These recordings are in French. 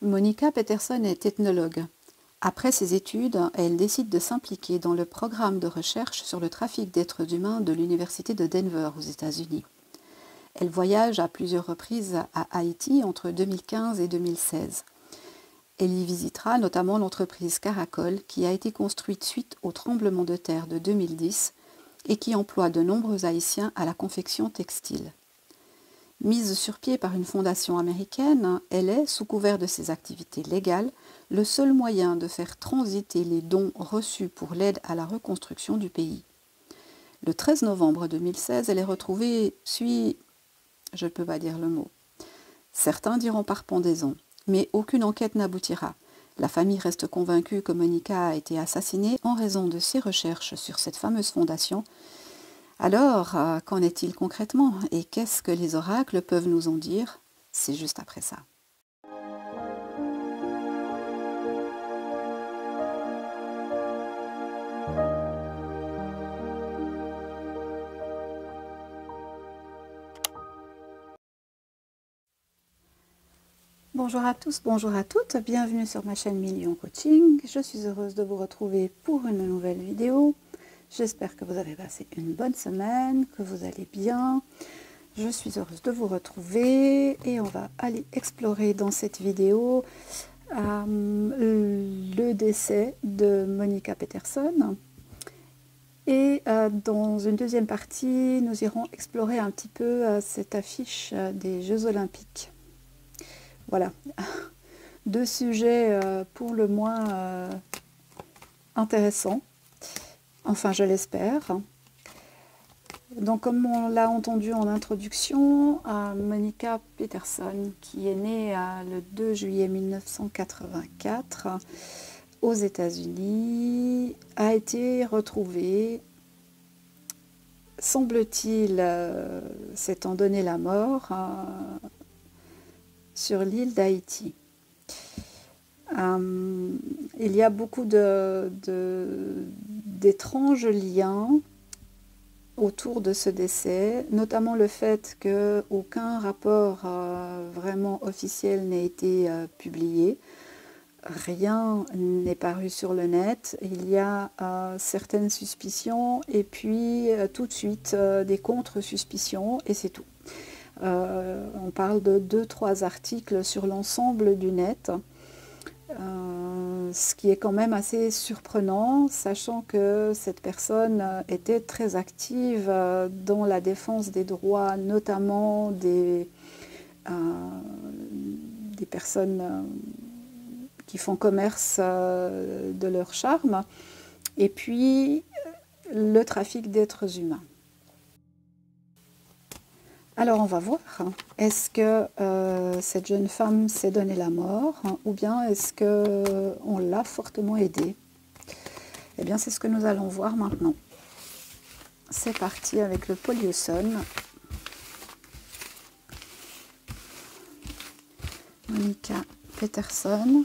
Monica Peterson est ethnologue. Après ses études, elle décide de s'impliquer dans le programme de recherche sur le trafic d'êtres humains de l'université de Denver aux États-Unis. Elle voyage à plusieurs reprises à Haïti entre 2015 et 2016. Elle y visitera notamment l'entreprise Caracol qui a été construite suite au tremblement de terre de 2010 et qui emploie de nombreux Haïtiens à la confection textile. Mise sur pied par une fondation américaine, elle est, sous couvert de ses activités légales, le seul moyen de faire transiter les dons reçus pour l'aide à la reconstruction du pays. Le 13 novembre 2016, elle est retrouvée, je ne peux pas dire le mot. Certains diront par pendaison, mais aucune enquête n'aboutira. La famille reste convaincue que Monica a été assassinée en raison de ses recherches sur cette fameuse fondation. Alors, qu'en est-il concrètement et qu'est-ce que les oracles peuvent nous en dire? C'est juste après ça. Bonjour à tous, bonjour à toutes, bienvenue sur ma chaîne Million Coaching. Je suis heureuse de vous retrouver pour une nouvelle vidéo. J'espère que vous avez passé une bonne semaine, que vous allez bien. Je suis heureuse de vous retrouver et on va aller explorer dans cette vidéo le décès de Monica Peterson. Et dans une deuxième partie, nous irons explorer un petit peu cette affiche des Jeux Olympiques. Voilà, deux sujets pour le moins intéressants, enfin je l'espère. Donc comme on l'a entendu en introduction, Monica Peterson, qui est née le 2 juillet 1984 aux États-Unis, a été retrouvée, semble-t-il, s'étant donné la mort, sur l'île d'Haïti. Il y a beaucoup d'étranges liens autour de ce décès, notamment le fait qu'aucun rapport vraiment officiel n'ait été publié. Rien n'est paru sur le net. Il y a certaines suspicions et puis tout de suite des contre-suspicions et c'est tout. On parle de 2-3 articles sur l'ensemble du net, ce qui est quand même assez surprenant, sachant que cette personne était très active dans la défense des droits, notamment des personnes qui font commerce de leur charme, et puis le trafic d'êtres humains. Alors on va voir, est-ce que cette jeune femme s'est donné la mort ou bien est-ce qu'on l'a fortement aidée? Eh bien c'est ce que nous allons voir maintenant. C'est parti avec le Poliusson. Monica Peterson.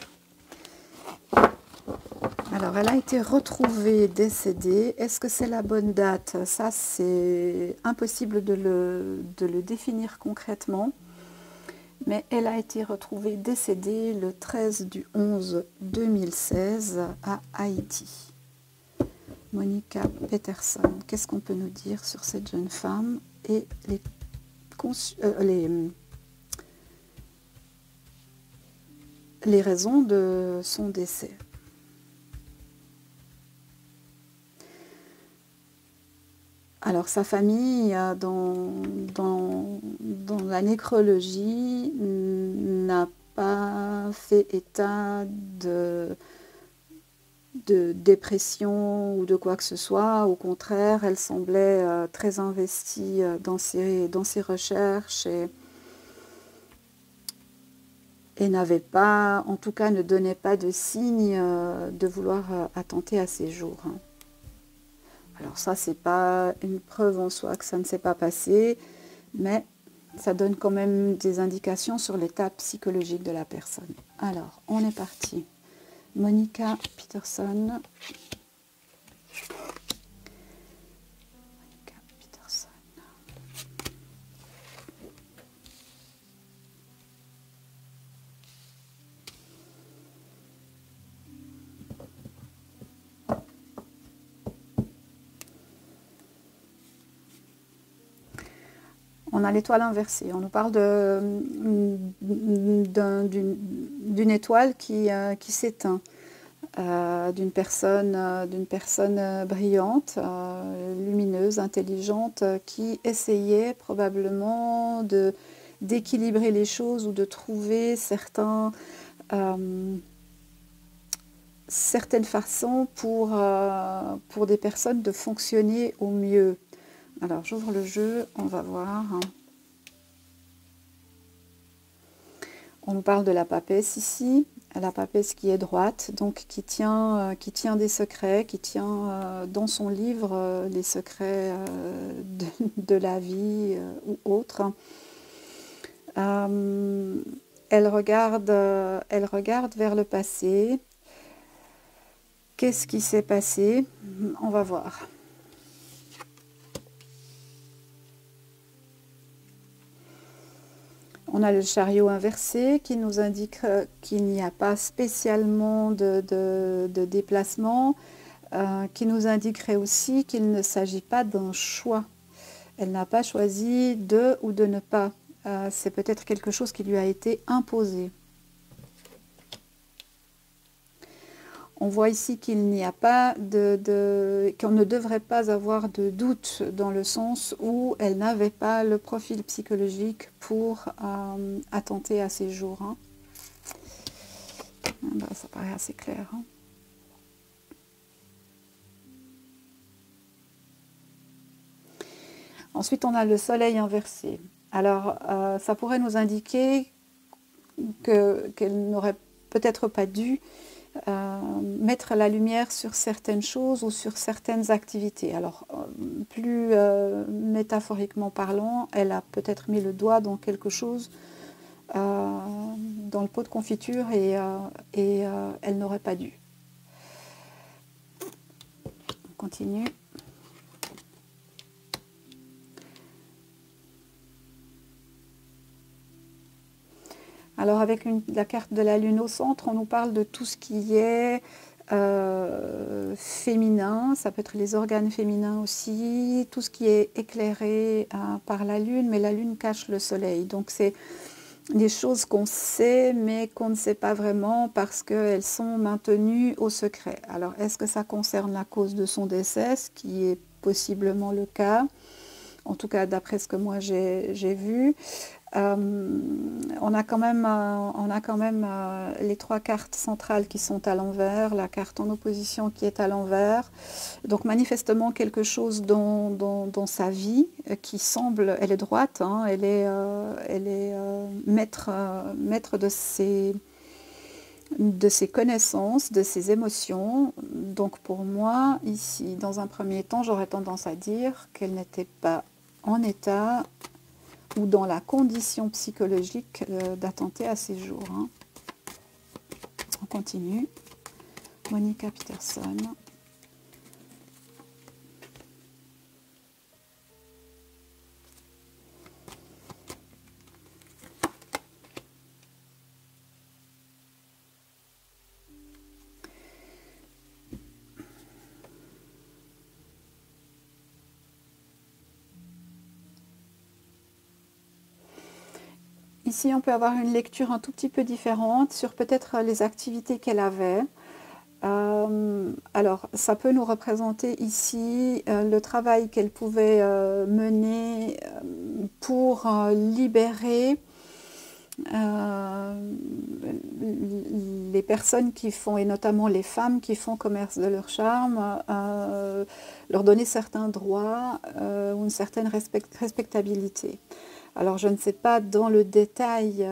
Alors, elle a été retrouvée décédée. Est-ce que c'est la bonne date? Ça, c'est impossible de le définir concrètement. Mais elle a été retrouvée décédée le 13 du 11 2016 à Haïti. Monica Peterson. Qu'est-ce qu'on peut nous dire sur cette jeune femme et les raisons de son décès? Alors, sa famille, dans la nécrologie, n'a pas fait état de dépression ou de quoi que ce soit. Au contraire, elle semblait très investie dans ses recherches et n'avait pas, en tout cas, ne donnait pas de signe de vouloir attenter à ses jours. Alors ça, c'est pas une preuve en soi que ça ne s'est pas passé, mais ça donne quand même des indications sur l'état psychologique de la personne. Alors, on est parti. Monica Peterson. On a l'étoile inversée. On nous parle d'une étoile qui s'éteint, d'une personne brillante, lumineuse, intelligente, qui essayait probablement d'équilibrer les choses ou de trouver certaines façons pour des personnes de fonctionner au mieux. Alors j'ouvre le jeu, on va voir. On nous parle de la papesse ici, la papesse qui est droite, donc qui tient des secrets, qui tient dans son livre les secrets de la vie ou autre. Elle regarde vers le passé. Qu'est-ce qui s'est passé? On va voir. On a le chariot inversé qui nous indique qu'il n'y a pas spécialement de déplacement, qui nous indiquerait aussi qu'il ne s'agit pas d'un choix. Elle n'a pas choisi de ou de ne pas. C'est peut-être quelque chose qui lui a été imposé. On voit ici qu'il n'y a pas qu'on ne devrait pas avoir de doute dans le sens où elle n'avait pas le profil psychologique pour attenter à ses jours. Hein. Ben, ça paraît assez clair. Hein. Ensuite, on a le soleil inversé. Alors, ça pourrait nous indiquer qu'elle n'aurait peut-être pas dû mettre la lumière sur certaines choses ou sur certaines activités. Alors, plus métaphoriquement parlant, elle a peut-être mis le doigt dans quelque chose, dans le pot de confiture, et elle n'aurait pas dû. On continue. Alors avec la carte de la Lune au centre, on nous parle de tout ce qui est féminin, ça peut être les organes féminins aussi, tout ce qui est éclairé par la Lune, mais la Lune cache le Soleil. Donc c'est des choses qu'on sait, mais qu'on ne sait pas vraiment parce qu'elles sont maintenues au secret. Alors est-ce que ça concerne la cause de son décès, ce qui est possiblement le cas, en tout cas d'après ce que moi j'ai vu. On a quand même les trois cartes centrales qui sont à l'envers, la carte en opposition qui est à l'envers. Donc manifestement quelque chose dans sa vie qui semble, elle est droite, hein, elle est maître de ses connaissances, de ses émotions. Donc pour moi, ici, dans un premier temps, j'aurais tendance à dire qu'elle n'était pas en état ou dans la condition psychologique d'attenter à ses jours. Hein. On continue. Monica Peterson. Ici, on peut avoir une lecture un tout petit peu différente sur peut-être les activités qu'elle avait. Alors, ça peut nous représenter ici le travail qu'elle pouvait mener pour libérer les personnes qui font, et notamment les femmes qui font commerce de leur charme, leur donner certains droits ou une certaine respectabilité. Alors je ne sais pas dans le détail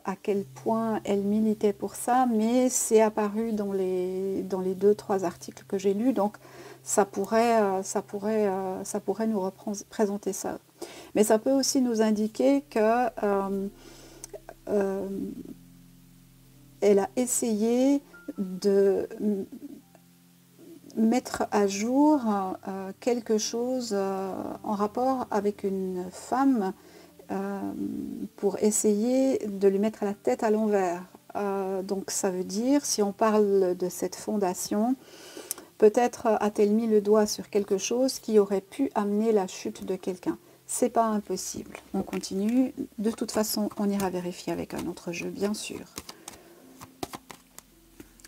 à quel point elle militait pour ça, mais c'est apparu dans les 2-3 articles que j'ai lus, donc ça pourrait nous représenter ça. Mais ça peut aussi nous indiquer que elle a essayé de mettre à jour quelque chose en rapport avec une femme pour essayer de lui mettre la tête à l'envers. Donc ça veut dire, si on parle de cette fondation, peut-être a-t-elle mis le doigt sur quelque chose qui aurait pu amener la chute de quelqu'un. c'est pas impossible. On continue. De toute façon, on ira vérifier avec un autre jeu, bien sûr.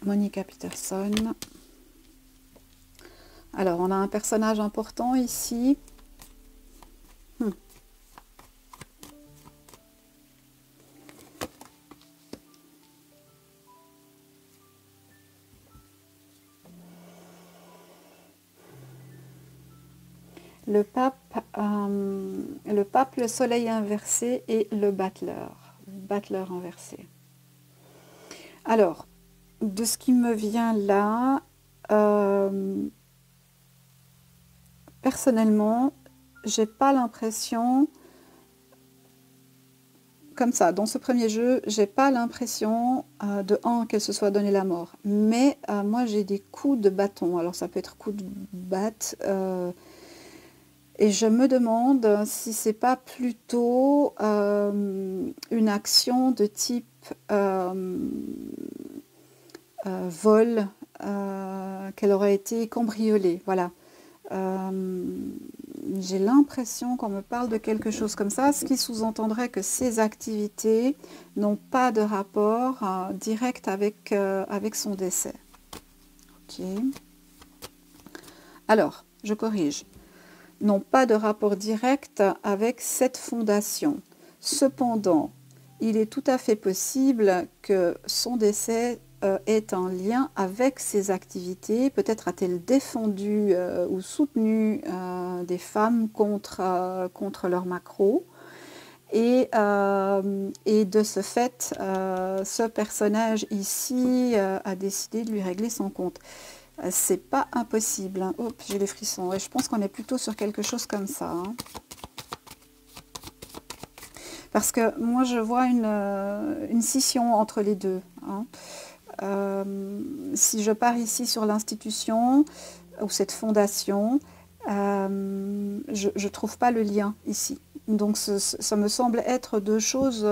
Monica Peterson. Alors, on a un personnage important ici. Le pape, le soleil inversé et le battleur inversé. Alors, de ce qui me vient là, personnellement, j'ai pas l'impression, comme ça, dans ce premier jeu, j'ai pas l'impression qu'elle se soit donné la mort. Mais moi, j'ai des coups de bâton. Alors, ça peut être coups de batte. Et je me demande si c'est pas plutôt une action de type vol, qu'elle aurait été cambriolée. Voilà. J'ai l'impression qu'on me parle de quelque chose comme ça, ce qui sous-entendrait que ces activités n'ont pas de rapport direct avec son décès. Ok. Alors, je corrige. N'ont pas de rapport direct avec cette fondation. Cependant, il est tout à fait possible que son décès ait un lien avec ses activités. Peut-être a-t-elle défendu ou soutenu des femmes contre leur macro. Et de ce fait, ce personnage ici a décidé de lui régler son compte. C'est pas impossible. Hein. Oups, j'ai les frissons. Et je pense qu'on est plutôt sur quelque chose comme ça. Hein. Parce que moi, je vois une scission entre les deux. Hein. Si je pars ici sur l'institution ou cette fondation, je ne trouve pas le lien ici. Donc ça me semble être deux choses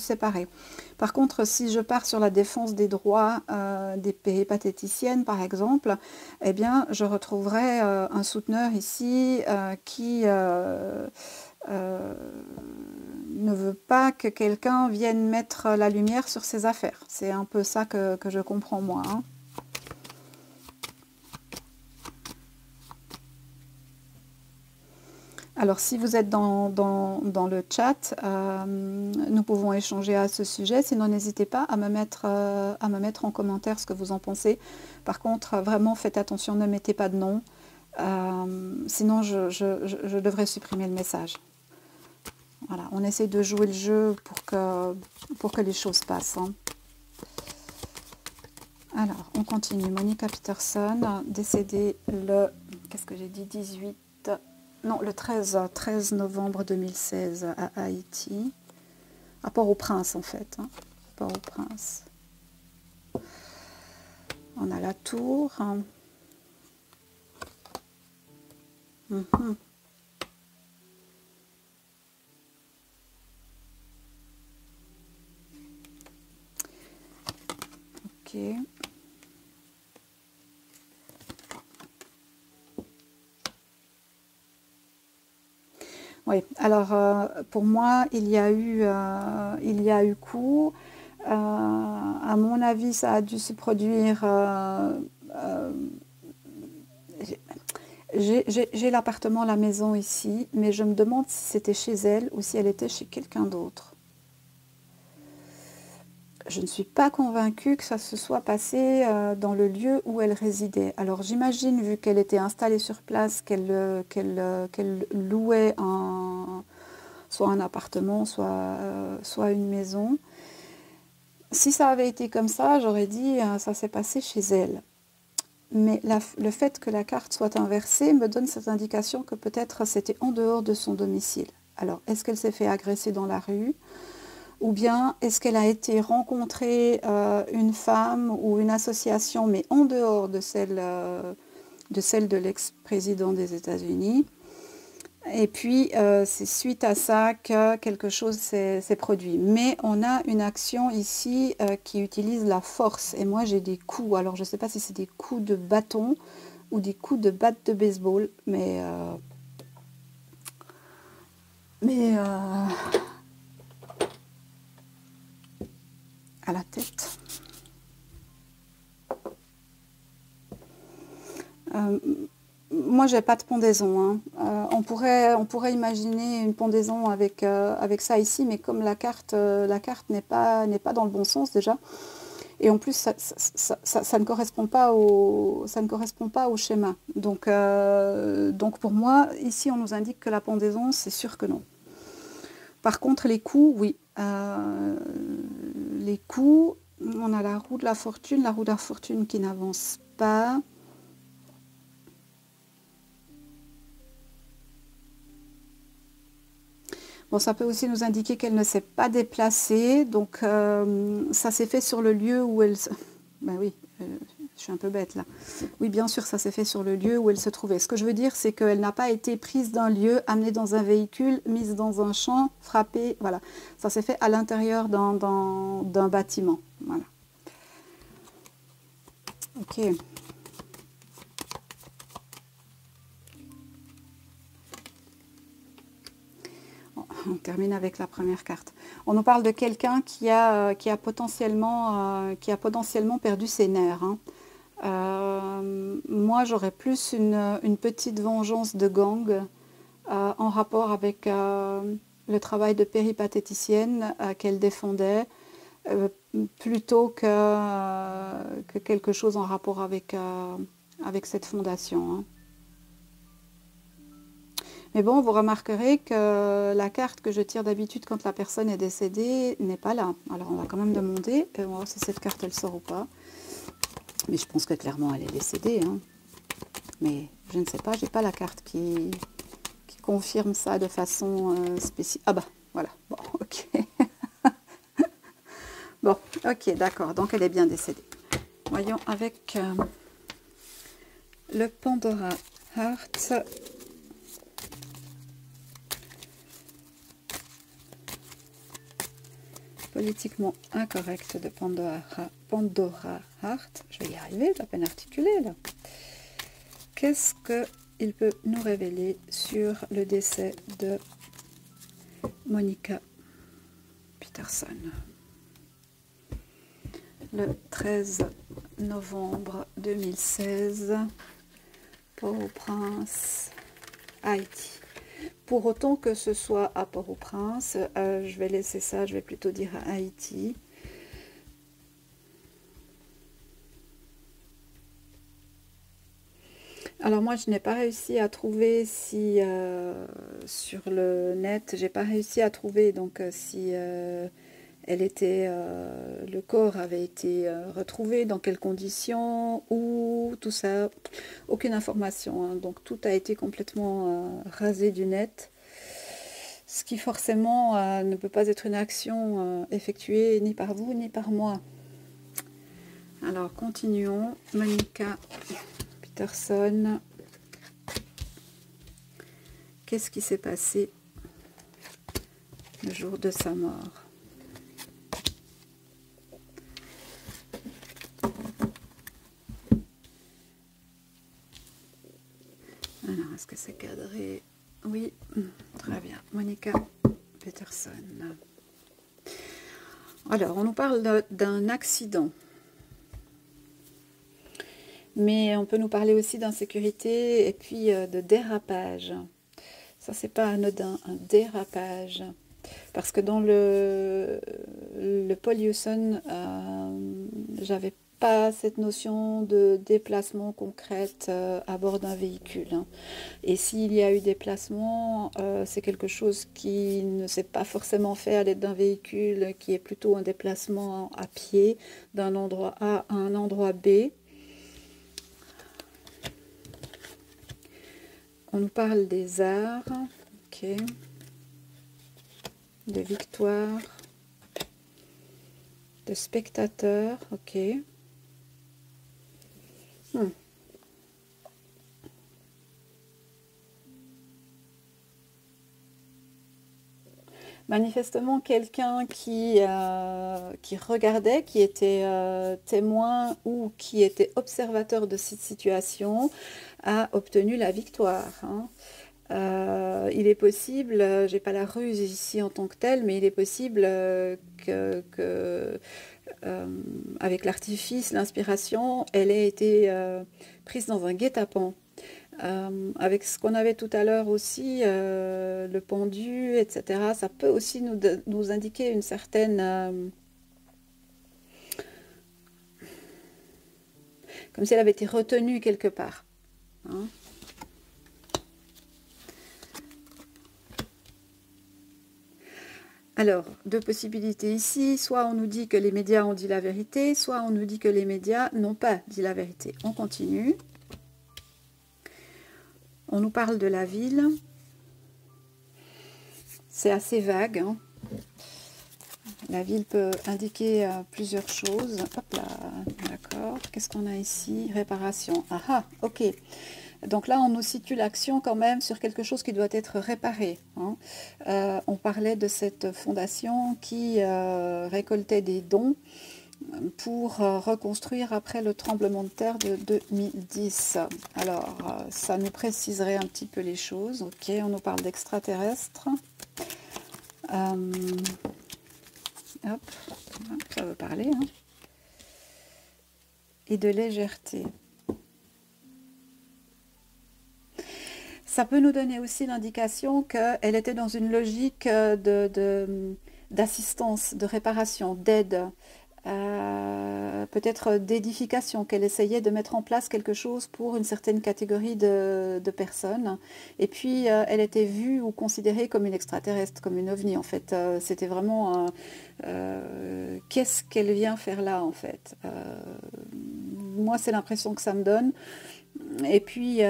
séparées. Par contre, si je pars sur la défense des droits des péripatéticiennes, par exemple, eh bien, je retrouverai un souteneur ici qui ne veut pas que quelqu'un vienne mettre la lumière sur ses affaires. C'est un peu ça que je comprends moi. Hein. Alors, si vous êtes dans le chat, nous pouvons échanger à ce sujet. Sinon, n'hésitez pas à me mettre en commentaire ce que vous en pensez. Par contre, vraiment, faites attention, ne mettez pas de nom. Sinon, je devrais supprimer le message. Voilà, on essaie de jouer le jeu pour que les choses passent. Hein. Alors, on continue. Monica Peterson, décédée le... Qu'est-ce que j'ai dit 18... Non, le 13 novembre 2016 à Haïti. À Port-au-Prince, en fait. Hein. Port-au-Prince. On a la tour. Mm-hmm. Ok. Oui, alors pour moi, il y a eu coup. À mon avis, ça a dû se produire. J'ai l'appartement, la maison ici, mais je me demande si c'était chez elle ou si elle était chez quelqu'un d'autre. Je ne suis pas convaincue que ça se soit passé dans le lieu où elle résidait. Alors j'imagine, vu qu'elle était installée sur place, qu'elle louait soit un appartement, soit une maison. Si ça avait été comme ça, j'aurais dit ça s'est passé chez elle. Mais le fait que la carte soit inversée me donne cette indication que peut-être c'était en dehors de son domicile. Alors, est-ce qu'elle s'est fait agresser dans la rue ? Ou bien est-ce qu'elle a été rencontrer une femme ou une association, mais en dehors de celle de l'ex-président des États-Unis. Et puis, c'est suite à ça que quelque chose s'est produit. Mais on a une action ici qui utilise la force. Et moi, j'ai des coups. Alors, je ne sais pas si c'est des coups de bâton ou des coups de batte de baseball. Mais Mais à la tête. Moi, j'ai pas de pendaison, hein. On pourrait imaginer une pendaison avec ça ici, mais comme la carte n'est pas dans le bon sens déjà, et en plus ça ne correspond pas au schéma. Donc pour moi, ici, on nous indique que la pendaison, c'est sûr que non. Par contre, les coups, oui. Les coups, on a la roue de la fortune qui n'avance pas. Bon, ça peut aussi nous indiquer qu'elle ne s'est pas déplacée, donc ça s'est fait sur le lieu où elle... Ben oui, je suis un peu bête là. Oui, bien sûr, ça s'est fait sur le lieu où elle se trouvait. Ce que je veux dire, c'est qu'elle n'a pas été prise d'un lieu, amenée dans un véhicule, mise dans un champ, frappée, voilà. Ça s'est fait à l'intérieur d'un bâtiment, voilà. Ok. On termine avec la première carte. On nous parle de quelqu'un qui a potentiellement perdu ses nerfs, hein. Moi, j'aurais plus une petite vengeance de gang en rapport avec le travail de péripatéticienne qu'elle défendait, plutôt que quelque chose en rapport avec cette fondation, hein. Mais bon, vous remarquerez que la carte que je tire d'habitude quand la personne est décédée n'est pas là. Alors on va quand même demander, on va voir si cette carte elle sort ou pas. Mais je pense que clairement elle est décédée, hein. Mais je ne sais pas, j'ai pas la carte qui confirme ça de façon spécifique. Ah bah voilà, bon ok. Bon ok, d'accord, donc elle est bien décédée. Voyons avec le Pandora Heart. Politiquement incorrect de Pandora Heart. Je vais y arriver, j'ai à peine articulé là. Qu'est-ce qu'il peut nous révéler sur le décès de Monica Peterson le 13 novembre 2016, Port-au-Prince, Haïti. Pour autant que ce soit à Port-au-Prince, je vais laisser ça, je vais plutôt dire à Haïti. Alors moi, je n'ai pas réussi à trouver si sur le net, j'ai pas réussi à trouver donc si elle était, le corps avait été retrouvé, dans quelles conditions, où, tout ça, aucune information, hein. Donc tout a été complètement rasé du net, ce qui forcément ne peut pas être une action effectuée ni par vous ni par moi. Alors continuons. Monica Peterson, qu'est-ce qui s'est passé le jour de sa mort? Alors, est-ce que c'est cadré? Oui, très bien. Monica Peterson. Alors, on nous parle d'un accident. Mais on peut nous parler aussi d'insécurité et puis de dérapage. Ça, c'est pas anodin, un dérapage. Parce que dans le Paul Hewson, j'avais pas cette notion de déplacement concrète à bord d'un véhicule, hein. Et s'il y a eu déplacement, c'est quelque chose qui ne s'est pas forcément fait à l'aide d'un véhicule, qui est plutôt un déplacement à pied d'un endroit A à un endroit B. On nous parle des arts, ok, de victoire, de spectateurs, ok. Manifestement, quelqu'un qui regardait, qui était témoin ou qui était observateur de cette situation, a obtenu la victoire, hein. Il est possible, j'ai pas la ruse ici en tant que telle, mais il est possible que avec l'artifice, l'inspiration, elle ait été prise dans un guet-apens. Avec ce qu'on avait tout à l'heure aussi, le pendu, etc., ça peut aussi nous indiquer une certaine... comme si elle avait été retenue quelque part. Hein. Alors, deux possibilités ici. Soit on nous dit que les médias ont dit la vérité, soit on nous dit que les médias n'ont pas dit la vérité. On continue. On nous parle de la ville. C'est assez vague. Hein. La ville peut indiquer plusieurs choses. Hop là, d'accord. Qu'est-ce qu'on a ici? Réparation. Ah ah, ok. Donc là, on nous situe l'action quand même sur quelque chose qui doit être réparé. Hein. On parlait de cette fondation qui récoltait des dons pour reconstruire après le tremblement de terre de 2010. Alors, ça nous préciserait un petit peu les choses. Ok, on nous parle d'extraterrestres. Hop, ça veut parler. Hein. Et de légèreté. Ça peut nous donner aussi l'indication qu'elle était dans une logique d'assistance, de réparation, d'aide, peut-être d'édification, qu'elle essayait de mettre en place quelque chose pour une certaine catégorie de personnes. Et puis, elle était vue ou considérée comme une extraterrestre, comme une ovni, en fait. C'était vraiment... qu'est-ce qu'elle vient faire là, en fait? Moi, c'est l'impression que ça me donne. Et puis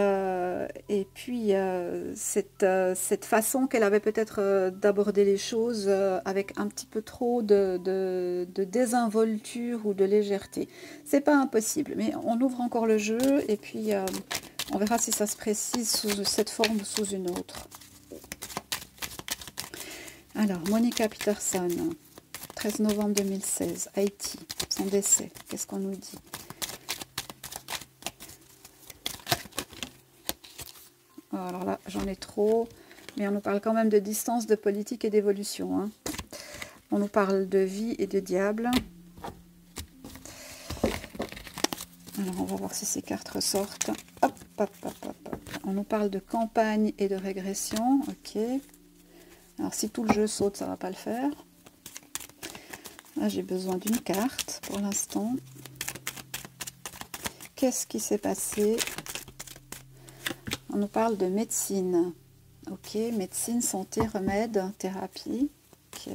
cette façon qu'elle avait peut-être d'aborder les choses avec un petit peu trop de désinvolture ou de légèreté. C'est pas impossible, mais on ouvre encore le jeu et puis on verra si ça se précise sous cette forme ou sous une autre. Alors, Monica Peterson, 13 novembre 2016, Haïti, son décès, qu'est-ce qu'on nous dit ? Alors là, j'en ai trop, mais on nous parle quand même de distance, de politique et d'évolution. Hein. On nous parle de vie et de diable. Alors, on va voir si ces cartes ressortent. Hop, hop, hop, hop, hop. On nous parle de campagne et de régression. Ok. Alors, si tout le jeu saute, ça ne va pas le faire. Là, j'ai besoin d'une carte pour l'instant. Qu'est-ce qui s'est passé ? On nous parle de médecine. Ok, médecine, santé, remède, thérapie. Ok.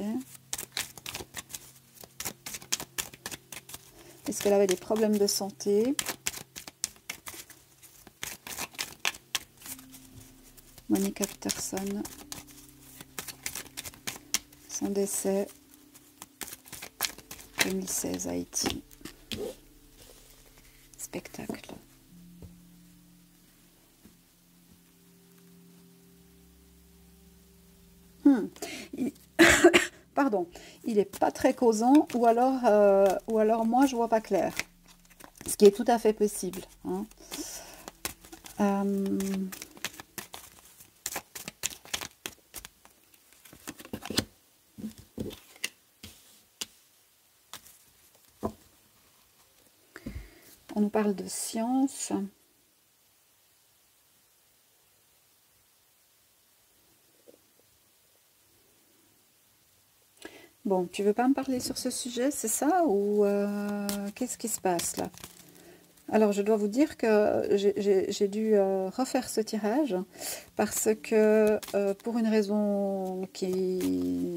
Est-ce qu'elle avait des problèmes de santé? Monica Peterson. Son décès. 2016, Haïti. Spectacle. Pardon, il n'est pas très causant, ou alors moi je vois pas clair, ce qui est tout à fait possible. Hein. On nous parle de science. Bon, tu veux pas me parler sur ce sujet, c'est ça? Ou qu'est-ce qui se passe là? Alors, je dois vous dire que j'ai dû refaire ce tirage parce que pour une raison qui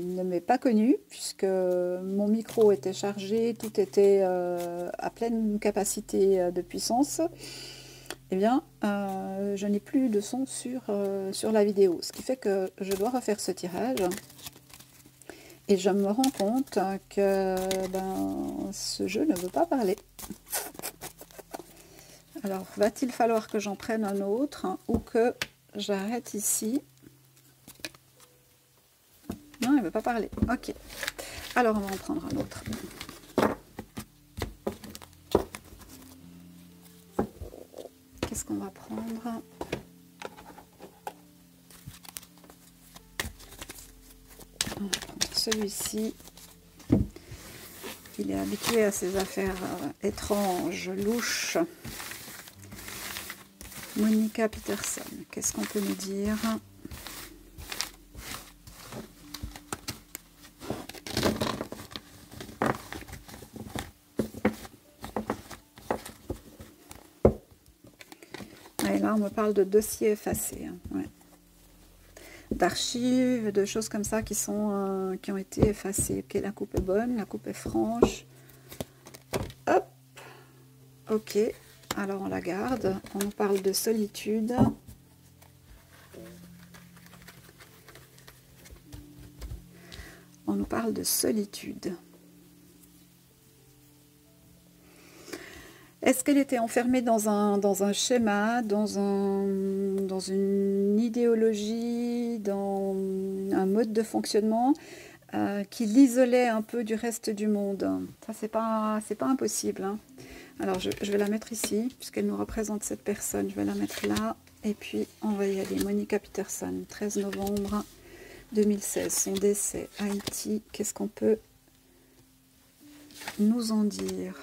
ne m'est pas connue, puisque mon micro était chargé, tout était à pleine capacité de puissance, eh bien, je n'ai plus de son sur la vidéo. Ce qui fait que je dois refaire ce tirage. Et je me rends compte que ce jeu ne veut pas parler. Alors, va-t-il falloir que j'en prenne un autre ou que j'arrête ici? Non, il ne veut pas parler. Ok. Alors, on va en prendre un autre. Qu'est-ce qu'on va prendre? celui-ci, il est habitué à ces affaires étranges, louches. Monica Peterson, qu'est-ce qu'on peut nous dire? Et là, on me parle de dossiers effacés. Hein, ouais. D'archives, de choses comme ça qui ont été effacées. Ok, la coupe est bonne, la coupe est franche. Hop. Ok. Alors, on la garde. On nous parle de solitude. On nous parle de solitude. Est-ce qu'elle était enfermée dans un schéma, dans une idéologie, dans un mode de fonctionnement qui l'isolait un peu du reste du monde? Ça, c'est pas impossible. Hein. Alors, je vais la mettre ici, puisqu'elle nous représente cette personne. Je vais la mettre là, et puis on va y aller. Monica Peterson, 13 novembre 2016, son décès, Haïti. Qu'est-ce qu'on peut nous en dire?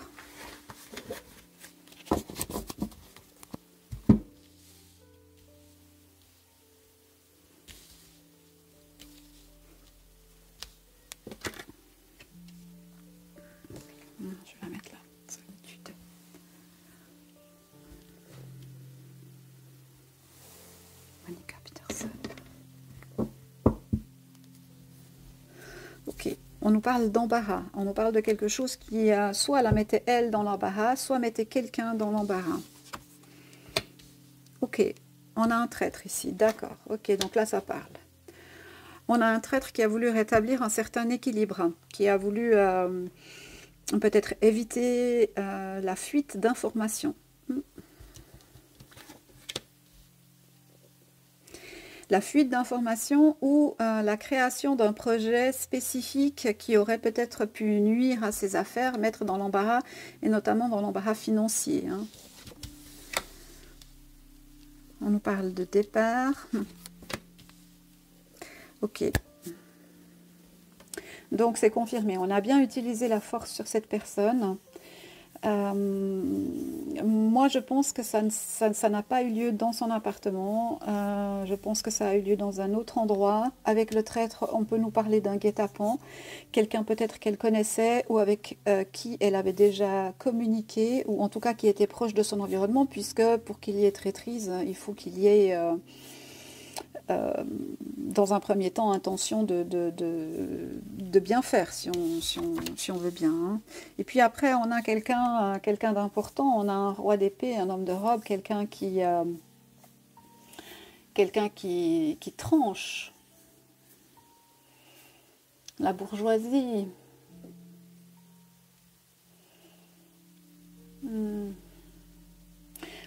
Je vais la mettre là, solitude. Monica Peterson. Ok, on nous parle d'embarras. On nous parle de quelque chose qui, soit la mettait elle dans l'embarras, soit mettait quelqu'un dans l'embarras. Ok, on a un traître ici, d'accord. Ok, donc là ça parle. On a un traître qui a voulu rétablir un certain équilibre, qui a voulu peut-être éviter la fuite d'informations. La fuite d'informations ou la création d'un projet spécifique qui aurait peut-être pu nuire à ses affaires, mettre dans l'embarras, et notamment dans l'embarras financier. Hein. On nous parle de départ. Ok. Donc c'est confirmé, on a bien utilisé la force sur cette personne. Moi je pense que ça n'a pas eu lieu dans son appartement, je pense que ça a eu lieu dans un autre endroit. Avec le traître, on peut nous parler d'un guet-apens, quelqu'un peut-être qu'elle connaissait ou avec qui elle avait déjà communiqué, ou en tout cas qui était proche de son environnement, puisque pour qu'il y ait traîtrise, il faut qu'il y ait... dans un premier temps, intention de bien faire, si on veut bien. Hein. Et puis après, on a quelqu'un d'important, on a un roi d'épée, un homme de robe, quelqu'un qui tranche. La bourgeoisie.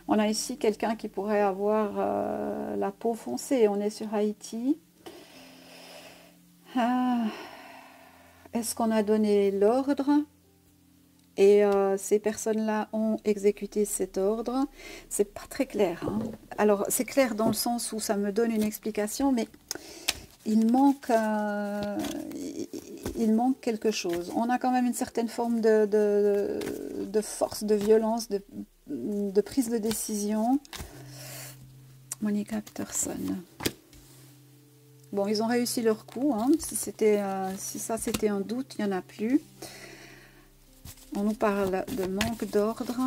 On a ici quelqu'un qui pourrait avoir la peau foncée. On est sur Haïti. Est-ce qu'on a donné l'ordre? Et ces personnes-là ont exécuté cet ordre. C'est pas très clair. Hein. Alors, c'est clair dans le sens où ça me donne une explication, mais il manque quelque chose. On a quand même une certaine forme de force, de violence, de prise de décision. Monica Peterson. Bon, ils ont réussi leur coup. Hein. Si ça c'était un doute, il n'y en a plus. On nous parle de manque d'ordre.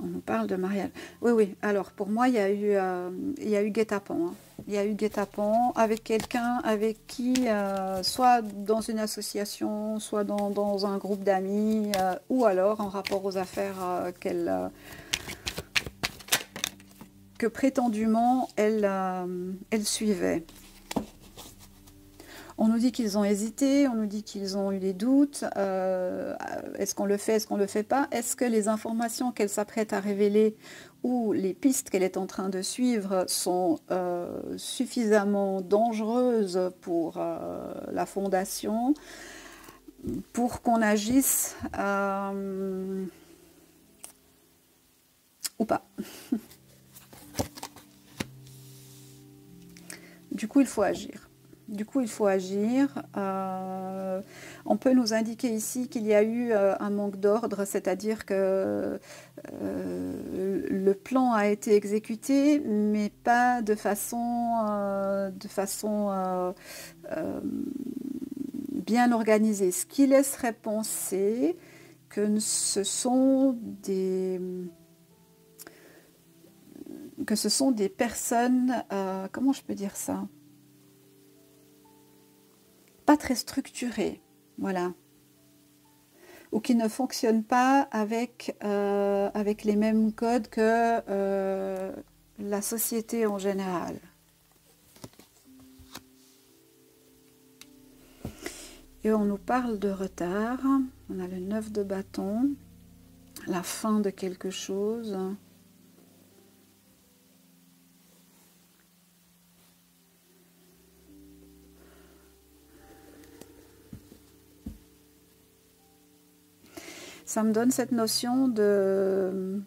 On nous parle de mariage. Oui, oui. Alors, pour moi, il y a eu guet-apens. Hein. Il y a eu guet-apens avec quelqu'un avec qui, soit dans une association, soit dans un groupe d'amis, ou alors en rapport aux affaires que prétendument elle suivait. On nous dit qu'ils ont hésité, on nous dit qu'ils ont eu des doutes. Est-ce qu'on le fait, est-ce qu'on ne le fait pas? Est-ce que les informations qu'elle s'apprête à révéler ou les pistes qu'elle est en train de suivre sont suffisamment dangereuses pour la fondation, pour qu'on agisse ou pas? du coup, il faut agir. Du coup, il faut agir. On peut nous indiquer ici qu'il y a eu un manque d'ordre, c'est-à-dire que le plan a été exécuté, mais pas de façon bien organisée, ce qui laisserait penser que ce sont des personnes, comment je peux dire ça? Pas très structurées, voilà, ou qui ne fonctionnent pas avec les mêmes codes que la société en général. Et on nous parle de retard. On a le 9 de bâton, la fin de quelque chose. Ça me donne cette notion de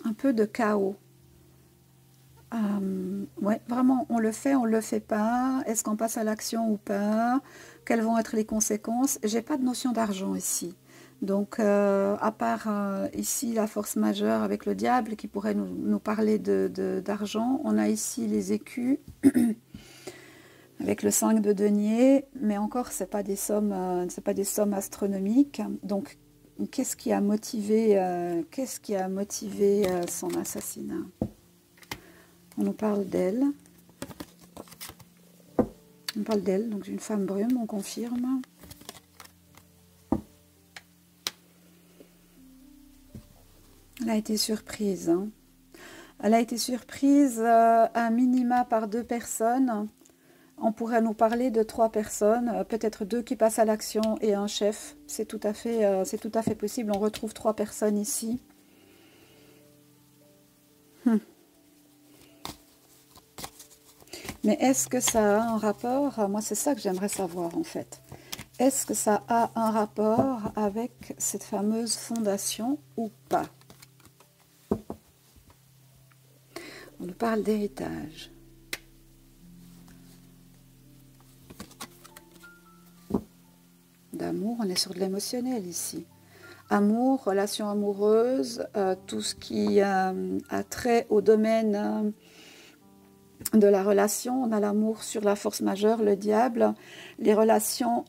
un peu de chaos. Ouais, vraiment, on le fait pas. Est-ce qu'on passe à l'action ou pas? Quelles vont être les conséquences? J'ai pas de notion d'argent ici. Donc, à part ici la force majeure avec le diable qui pourrait nous parler d'argent, on a ici les écus avec le 5 de denier, mais encore, c'est pas des sommes astronomiques. Donc, qu'est-ce qui a motivé son assassinat? On nous parle d'elle. On parle d'elle, donc une femme brume, on confirme. Elle a été surprise. Hein. Elle a été surprise à minima par 2 personnes. On pourrait nous parler de 3 personnes, peut-être 2 qui passent à l'action et un chef. C'est tout à fait possible. On retrouve 3 personnes ici. Mais est-ce que ça a un rapport? Moi, c'est ça que j'aimerais savoir, en fait. Est-ce que ça a un rapport avec cette fameuse fondation ou pas? On nous parle d'héritage. D'amour, on est sur de l'émotionnel ici. Amour, relation amoureuse, tout ce qui a trait au domaine de la relation. On a l'amour sur la force majeure, le diable, les relations,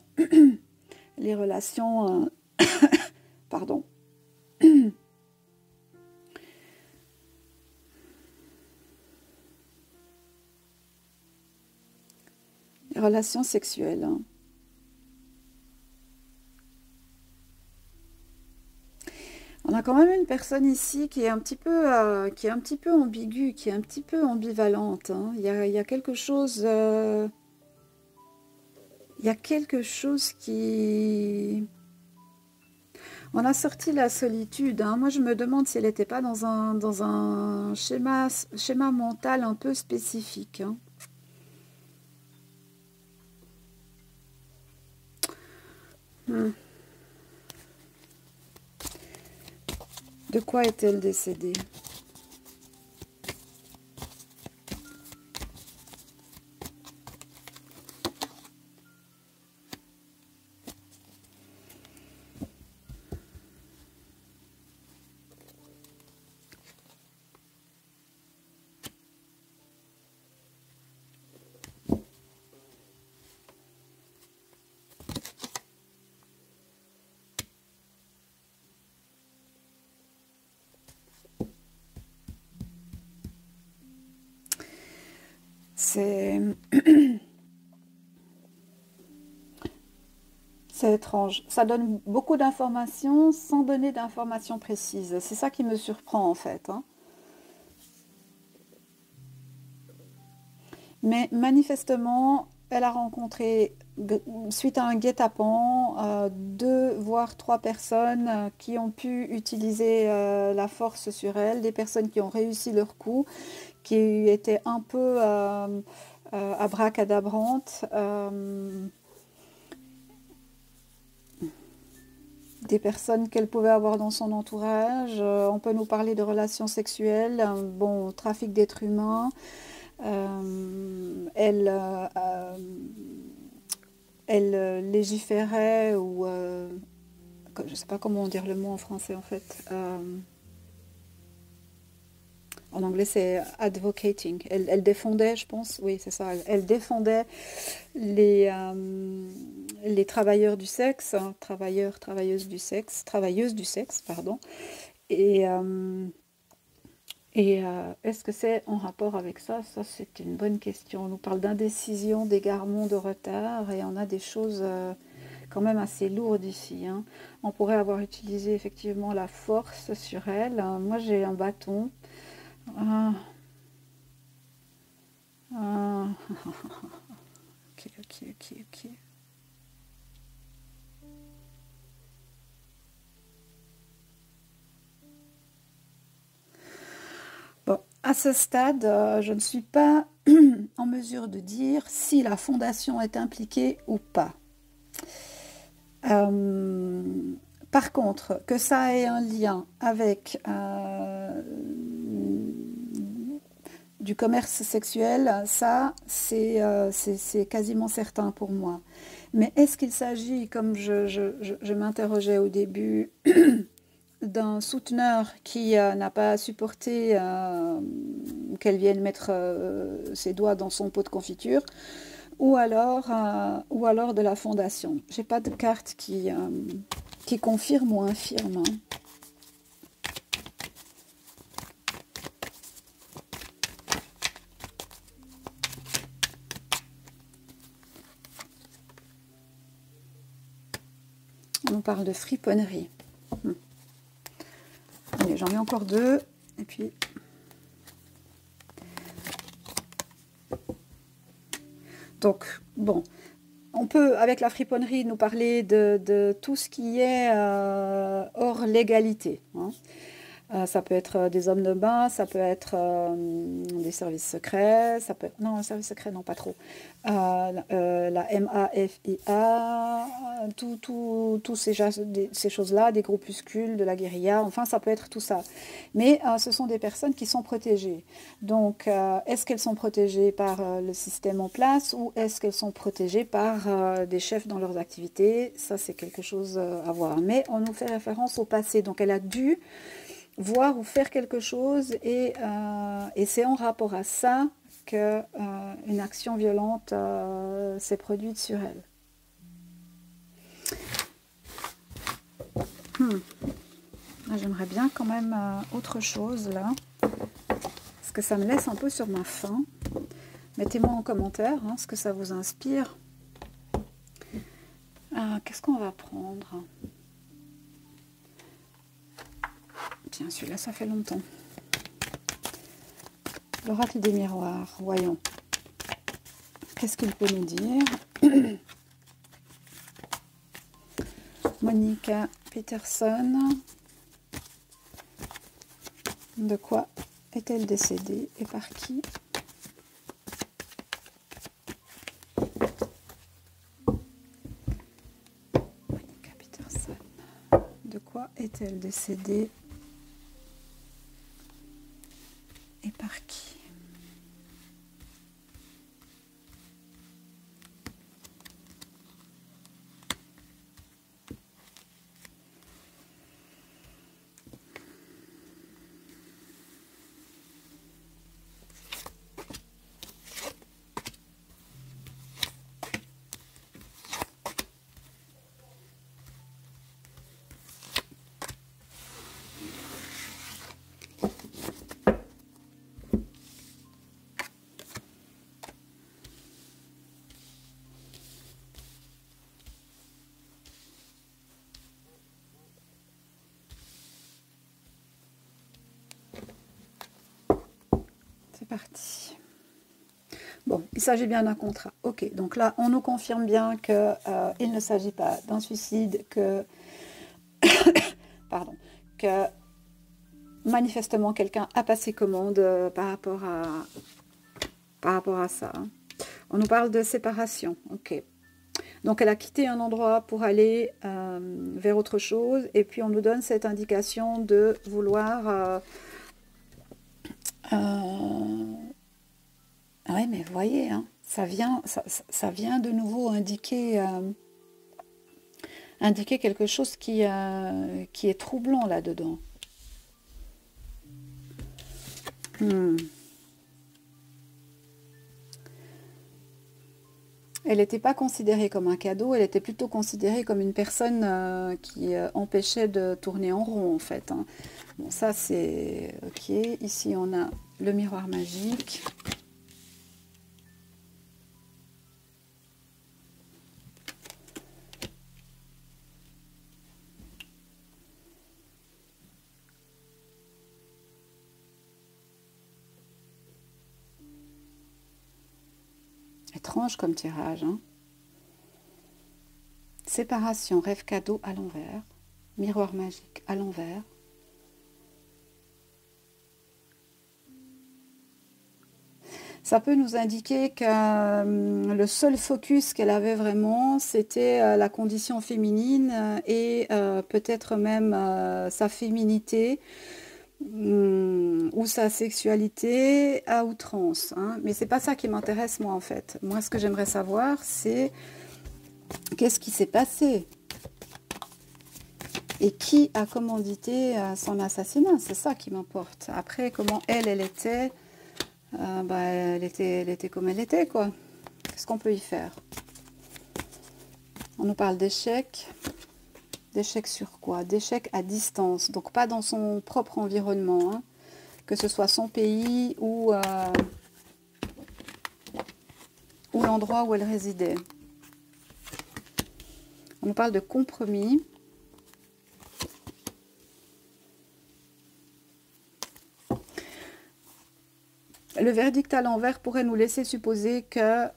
pardon. Les relations sexuelles. Hein. On a quand même une personne ici qui est un petit peu ambiguë, qui est un petit peu ambivalente. Hein. Il y a quelque chose, qui... On a sorti la solitude. Hein. Moi, je me demande si elle n'était pas dans un schéma mental un peu spécifique. Hein. De quoi est-elle décédée? C'est étrange. Ça donne beaucoup d'informations sans donner d'informations précises. C'est ça qui me surprend en fait. Hein. Mais manifestement, elle a rencontré, suite à un guet-apens, 2 voire 3 personnes qui ont pu utiliser la force sur elle, des personnes qui ont réussi leur coup, qui étaient un peu abracadabrantes, des personnes qu'elle pouvait avoir dans son entourage. On peut nous parler de relations sexuelles, bon, trafic d'êtres humains. Elle légiférait ou je ne sais pas comment dire le mot en français en fait. En anglais c'est advocating. Elle défendait, je pense, oui c'est ça. Elle défendait les travailleurs du sexe, hein, travailleuses du sexe, pardon. Et est-ce que c'est en rapport avec ça? Ça, c'est une bonne question. On nous parle d'indécision, d'égarement, de retard, et on a des choses quand même assez lourdes ici, hein. On pourrait avoir utilisé effectivement la force sur elle. Moi, j'ai un bâton. Ah, ah, ok, ok, ok, ok. Bon, à ce stade, je ne suis pas en mesure de dire si la fondation est impliquée ou pas. Euh, Par contre, que ça ait un lien avec du commerce sexuel, ça, c'est quasiment certain pour moi. Mais est-ce qu'il s'agit, comme je m'interrogeais au début, d'un souteneur qui n'a pas supporté qu'elle vienne mettre ses doigts dans son pot de confiture, ou alors de la fondation. J'ai pas de carte qui confirme ou infirme, hein. On parle de friponnerie. Allez, j'en mets encore deux. Et puis... Donc, bon, on peut, avec la friponnerie, nous parler de tout ce qui est hors légalité, hein. Ça peut être des hommes de bain, ça peut être des services secrets, ça peut... Non, un service secret, non, pas trop. La MAFIA, tous ces choses-là, des groupuscules, de la guérilla, enfin, ça peut être tout ça. Mais ce sont des personnes qui sont protégées. Donc, est-ce qu'elles sont protégées par le système en place ou est-ce qu'elles sont protégées par des chefs dans leurs activités? Ça, c'est quelque chose à voir. Mais on nous fait référence au passé. Donc, elle a dû voir ou faire quelque chose et c'est en rapport à ça qu'une action violente s'est produite sur elle. J'aimerais bien quand même autre chose là, parce que ça me laisse un peu sur ma faim. Mettez-moi en commentaire hein, ce que ça vous inspire. Qu'est-ce qu'on va prendre? Tiens, celui-là, ça fait longtemps. L'oracle des miroirs, voyons. Qu'est-ce qu'il peut nous dire? Monica Peterson. De quoi est-elle décédée et par qui? Monica Peterson. De quoi est-elle décédée et par qui? C'est parti. Bon, il s'agit bien d'un contrat. Ok, donc là, on nous confirme bien qu'il ne s'agit pas d'un suicide, pardon, que manifestement quelqu'un a passé commande par rapport à ça. On nous parle de séparation. Ok. Donc elle a quitté un endroit pour aller vers autre chose, et puis on nous donne cette indication de vouloir Ouais, mais vous voyez, hein, ça vient de nouveau indiquer quelque chose qui est troublant là-dedans. Hmm. Elle n'était pas considérée comme un cadeau, elle était plutôt considérée comme une personne qui empêchait de tourner en rond, en fait, hein. Bon, ça c'est ok. Ici, on a le miroir magique. Étrange comme tirage, hein. Séparation, rêve cadeau à l'envers. Miroir magique à l'envers. Ça peut nous indiquer que le seul focus qu'elle avait vraiment, c'était la condition féminine et peut-être même sa féminité ou sa sexualité à outrance, hein. Mais c'est pas ça qui m'intéresse moi en fait. Moi, ce que j'aimerais savoir, c'est qu'est-ce qui s'est passé et qui a commandité son assassinat. C'est ça qui m'importe. Après, comment elle était, bah, elle était comme elle était, quoi. Qu'est-ce qu'on peut y faire? On nous parle d'échecs. D'échecs sur quoi? D'échecs à distance, donc pas dans son propre environnement, hein. Que ce soit son pays ou l'endroit où elle résidait. On nous parle de compromis. Le verdict à l'envers pourrait nous laisser supposer que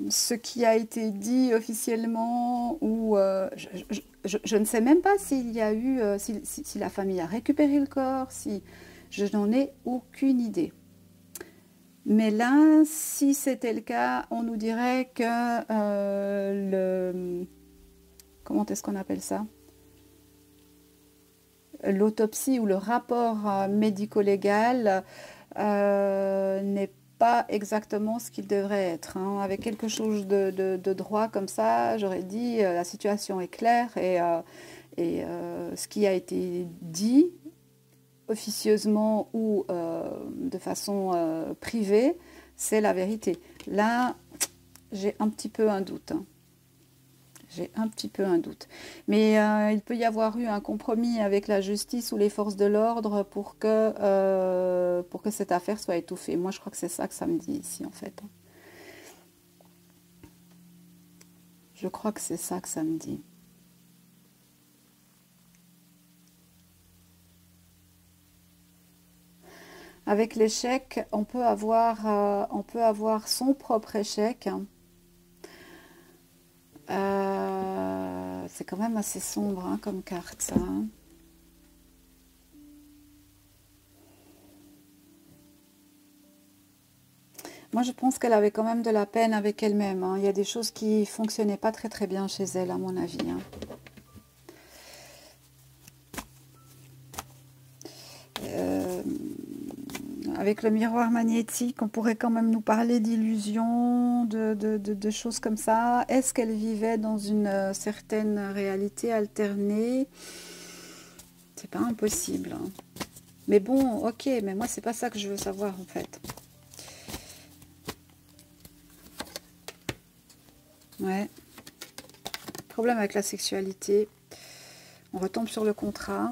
ce qui a été dit officiellement, ou je ne sais même pas s'il y a eu, si la famille a récupéré le corps, si je n'en ai aucune idée. Mais là, si c'était le cas, on nous dirait que comment est-ce qu'on appelle ça? L'autopsie ou le rapport médico-légal n'est pas exactement ce qu'il devrait être, hein. Avec quelque chose de droit comme ça, j'aurais dit la situation est claire et ce qui a été dit officieusement ou de façon privée, c'est la vérité. Là, j'ai un petit peu un doute, hein. J'ai un petit peu un doute. Mais il peut y avoir eu un compromis avec la justice ou les forces de l'ordre pour que cette affaire soit étouffée. Moi, je crois que c'est ça que ça me dit ici, en fait. Je crois que c'est ça que ça me dit. Avec l'échec, on peut avoir son propre échec. C'est quand même assez sombre, hein, comme carte, ça, hein. Moi, je pense qu'elle avait quand même de la peine avec elle-même, hein. Il y a des choses qui fonctionnaient pas très très bien chez elle, à mon avis, hein. Euh, Avec le miroir magnétique, on pourrait quand même nous parler d'illusions, de choses comme ça. Est-ce qu'elle vivait dans une certaine réalité alternée? C'est pas impossible, hein. Mais bon, ok, mais moi, c'est pas ça que je veux savoir, en fait. Ouais. Problème avec la sexualité. On retombe sur le contrat.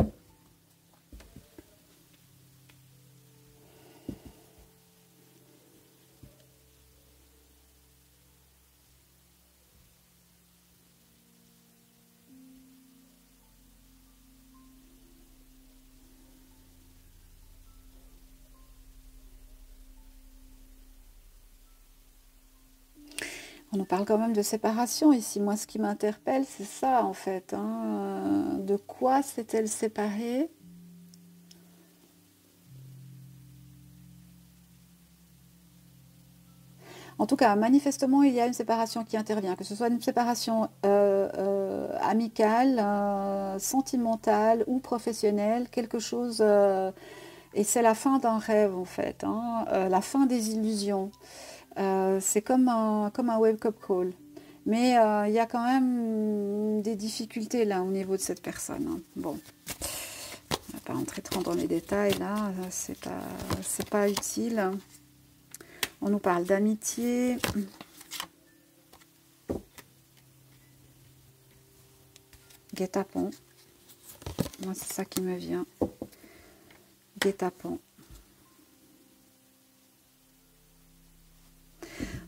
On nous parle quand même de séparation ici. Moi, ce qui m'interpelle, c'est ça, en fait, hein. De quoi s'est-elle séparée? En tout cas, manifestement, il y a une séparation qui intervient, que ce soit une séparation amicale, sentimentale ou professionnelle, quelque chose Et c'est la fin d'un rêve, en fait, hein, la fin des illusions. C'est comme un wake-up call. Mais il y a quand même des difficultés là au niveau de cette personne, hein. Bon, on va pas rentrer trop dans les détails là, c'est pas utile. On nous parle d'amitié. Guet-apens. Moi, c'est ça qui me vient. Guet-apens.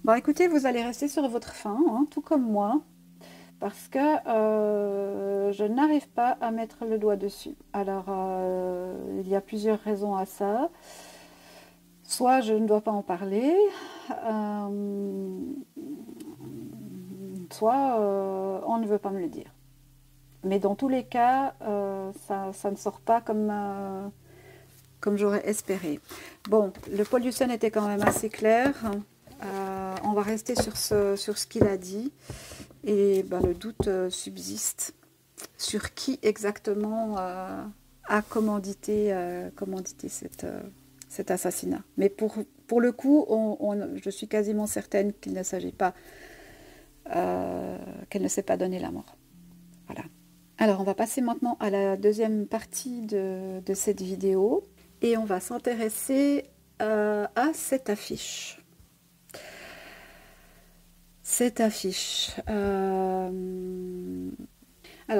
Bon, écoutez, vous allez rester sur votre faim, hein, tout comme moi, parce que je n'arrive pas à mettre le doigt dessus. Alors, il y a plusieurs raisons à ça. Soit je ne dois pas en parler, soit on ne veut pas me le dire. Mais dans tous les cas, ça ne sort pas comme j'aurais espéré. Bon, le pollution était quand même assez clair. On va rester sur ce qu'il a dit. Et ben, le doute subsiste sur qui exactement a commandité cet assassinat. Mais pour le coup, je suis quasiment certaine qu'il ne s'agit pas, qu'elle ne s'est pas donné la mort. Voilà. Alors, on va passer maintenant à la deuxième partie de cette vidéo. Et on va s'intéresser à cette affiche. Cette affiche. Alors,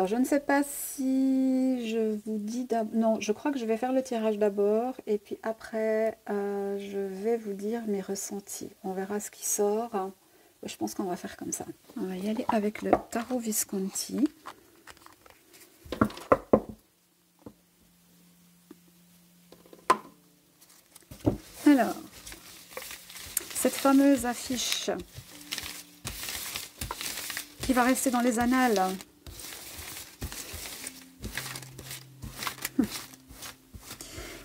je ne sais pas si je vous dis... Non, je crois que je vais faire le tirage d'abord. Et puis après, je vais vous dire mes ressentis. On verra ce qui sort. Je pense qu'on va faire comme ça. On va y aller avec le tarot Visconti. Alors, cette fameuse affiche qui va rester dans les annales.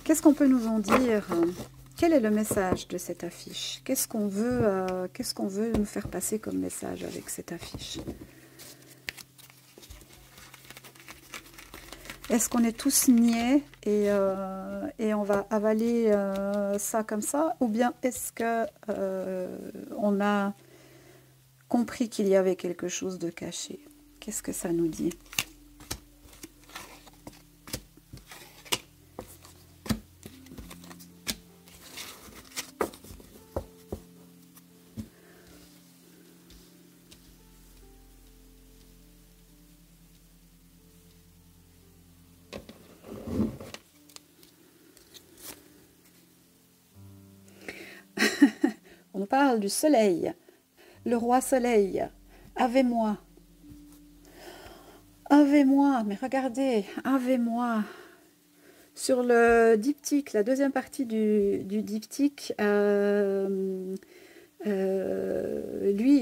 Qu'est-ce qu'on peut nous en dire? Quel est le message de cette affiche? Qu'est-ce qu'on veut nous faire passer comme message avec cette affiche? Est-ce qu'on est tous niais et on va avaler ça comme ça? Ou bien est-ce que on a compris qu'il y avait quelque chose de caché? Qu'est-ce que ça nous dit? On nous parle du soleil, le roi soleil. Ave-moi. Ave-moi, mais regardez, Ave-moi. Sur le diptyque, la deuxième partie du diptyque, lui,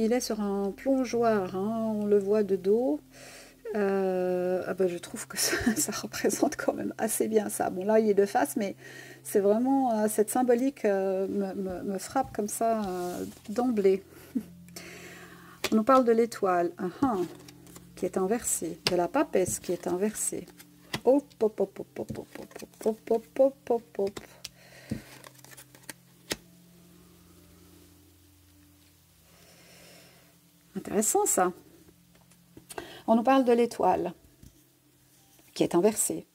il est sur un plongeoir, hein, on le voit de dos. Ben, je trouve que ça représente quand même assez bien ça. Bon, là, il est de face, mais c'est vraiment cette symbolique me frappe comme ça d'emblée. On nous parle de l'étoile qui est inversée, de la papesse qui est inversée. Hop, hop, hop, hop, hop, hop, hop, hop, hop, hop, hop. Intéressant ça. On nous parle de l'étoile qui est inversée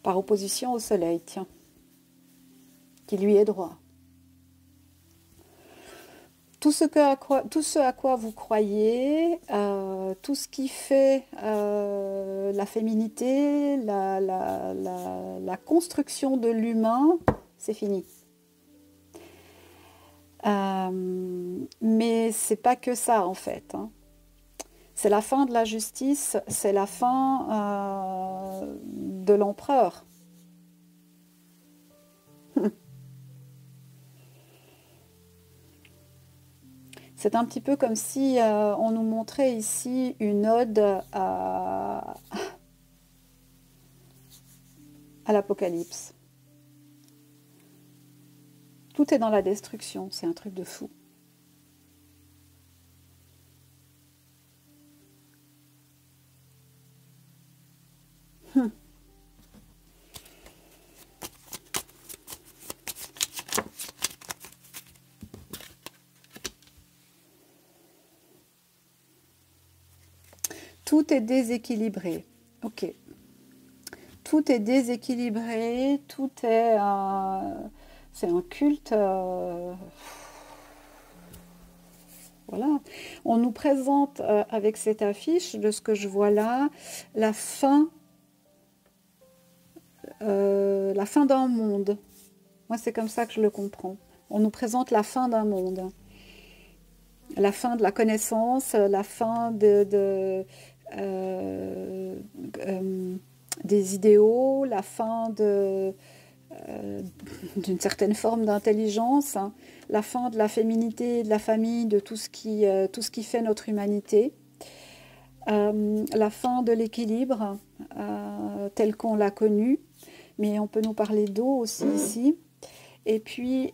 par opposition au soleil, tiens, qui lui est droit. Tout ce à quoi vous croyez, tout ce qui fait la féminité, la construction de l'humain, c'est fini. Mais c'est pas que ça en fait, hein. C'est la fin de la justice, c'est la fin de l'empereur. C'est un petit peu comme si on nous montrait ici une ode à l'Apocalypse. Tout est dans la destruction, c'est un truc de fou. Tout est déséquilibré. Ok. Tout est déséquilibré, tout est... c'est un culte... voilà. On nous présente avec cette affiche, de ce que je vois là, la fin d'un monde. Moi, c'est comme ça que je le comprends. On nous présente la fin d'un monde. La fin de la connaissance, la fin des idéaux, la fin d'une certaine forme d'intelligence, hein, la fin de la féminité, de la famille, de tout ce qui fait notre humanité, la fin de l'équilibre tel qu'on l'a connu, mais on peut nous parler d'eau aussi ici, et puis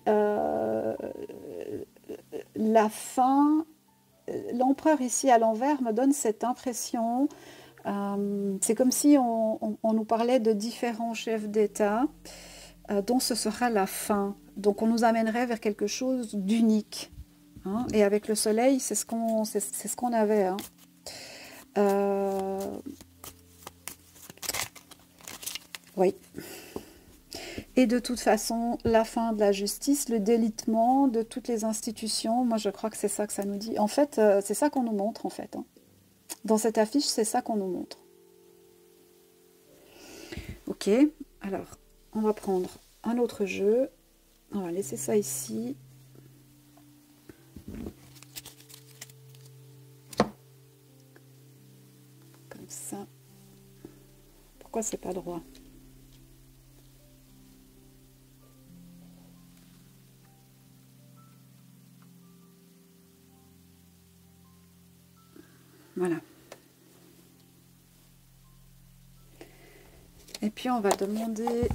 la fin, l'empereur ici à l'envers me donne cette impression, c'est comme si on nous parlait de différents chefs d'État, dont ce sera la fin. Donc on nous amènerait vers quelque chose d'unique. Hein, et avec le soleil, c'est ce qu'on avait. Hein. Oui. Et de toute façon, la fin de la justice, le délitement de toutes les institutions, moi je crois que c'est ça que ça nous dit. En fait, c'est ça qu'on nous montre en fait. Hein. Dans cette affiche, c'est ça qu'on nous montre. Ok, alors on va prendre un autre jeu. On va laisser ça ici. Comme ça. Pourquoi c'est pas droit ? Voilà. Et puis on va demander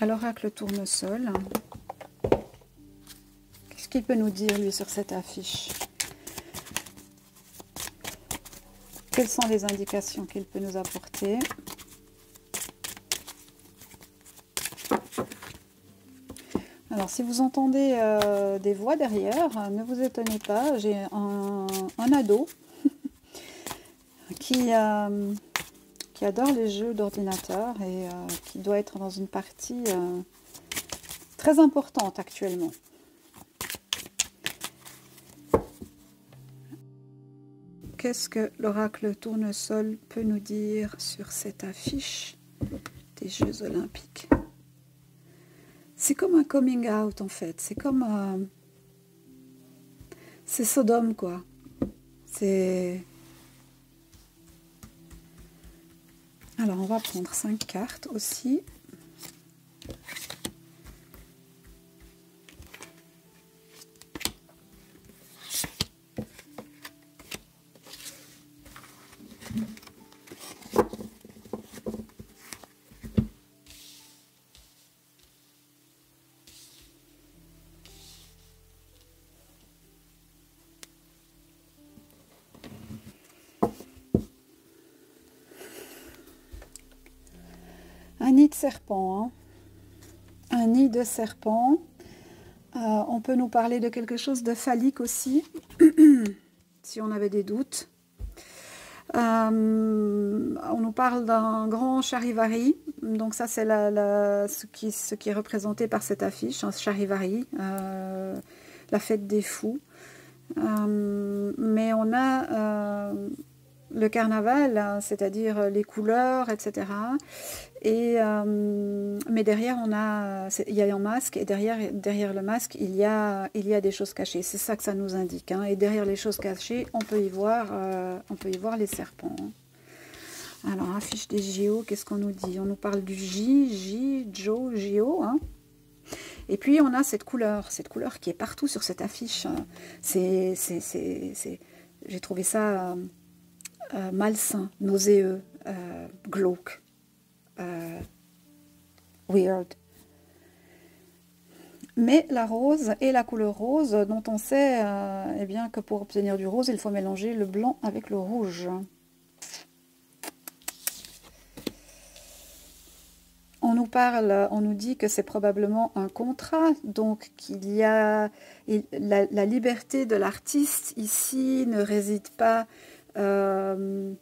à l'oracle tournesol. Qu'est-ce qu'il peut nous dire lui sur cette affiche? Quelles sont les indications qu'il peut nous apporter? Alors, si vous entendez des voix derrière, ne vous étonnez pas, j'ai un ado qui adore les jeux d'ordinateur et qui doit être dans une partie très importante actuellement. Qu'est-ce que l'oracle tournesol peut nous dire sur cette affiche des Jeux Olympiques? C'est comme un coming out en fait, c'est comme... c'est Sodome quoi. C'est... Alors on va prendre 5 cartes aussi. Un nid de serpent, hein. Un nid de serpent. On peut nous parler de quelque chose de phallique aussi, si on avait des doutes. On nous parle d'un grand charivari, donc ça c'est ce qui est représenté par cette affiche, un charivari, la fête des fous. Mais on a le carnaval, c'est-à-dire les couleurs, etc. Et, mais derrière, il y a un masque, et derrière le masque, il y a des choses cachées. C'est ça que ça nous indique. Hein. Et derrière les choses cachées, on peut y voir les serpents. Hein. Alors, affiche des JO, qu'est-ce qu'on nous dit? On nous parle du JO. Hein. Et puis, on a cette couleur qui est partout sur cette affiche. J'ai trouvé ça... malsain, nauséeux, glauque, weird. Mais la rose et la couleur rose, dont on sait eh bien, que pour obtenir du rose, il faut mélanger le blanc avec le rouge. On nous on nous dit que c'est probablement un contrat, donc qu'il y a la liberté de l'artiste ici ne réside pas dans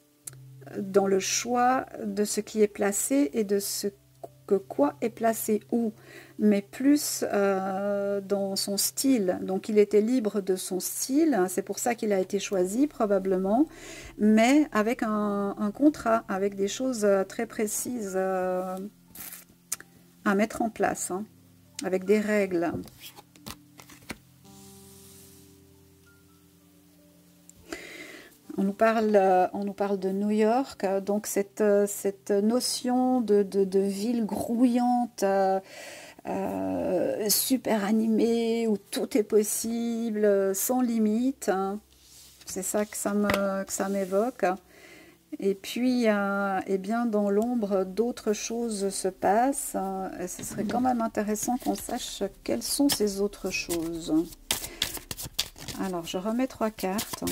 le choix de ce qui est placé et de ce que quoi est placé où, mais plus dans son style. Donc il était libre de son style, c'est pour ça qu'il a été choisi probablement, mais avec un contrat, avec des choses très précises à mettre en place, hein, avec des règles. On nous parle de New York, donc cette notion de ville grouillante, super animée, où tout est possible, sans limite, hein. C'est ça que ça m'évoque. Et puis, eh bien, dans l'ombre, d'autres choses se passent. Et ce serait quand même intéressant qu'on sache quelles sont ces autres choses. Alors, je remets 3 cartes.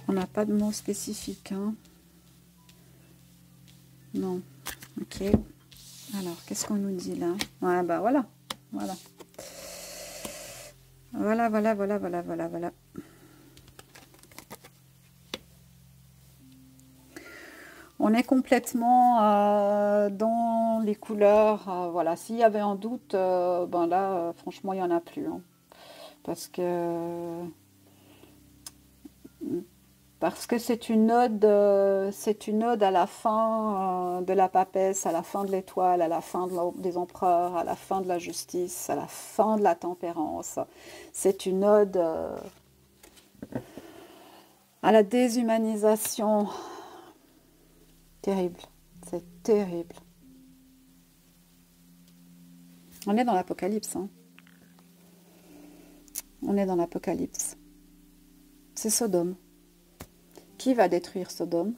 On n'a pas de mots spécifiques, hein. Non. Ok. Alors, qu'est-ce qu'on nous dit là? Ouais, bah voilà. Voilà. Voilà. On est complètement dans les couleurs. Voilà. S'il y avait un doute, ben là, franchement, il n'y en a plus, hein. Parce que c'est une ode à la fin de la papesse, à la fin de l'étoile, à la fin des empereurs, à la fin de la justice, à la fin de la tempérance. C'est une ode à la déshumanisation. Terrible, c'est terrible. On est dans l'Apocalypse, hein. On est dans l'Apocalypse. C'est Sodome. Qui va détruire Sodome?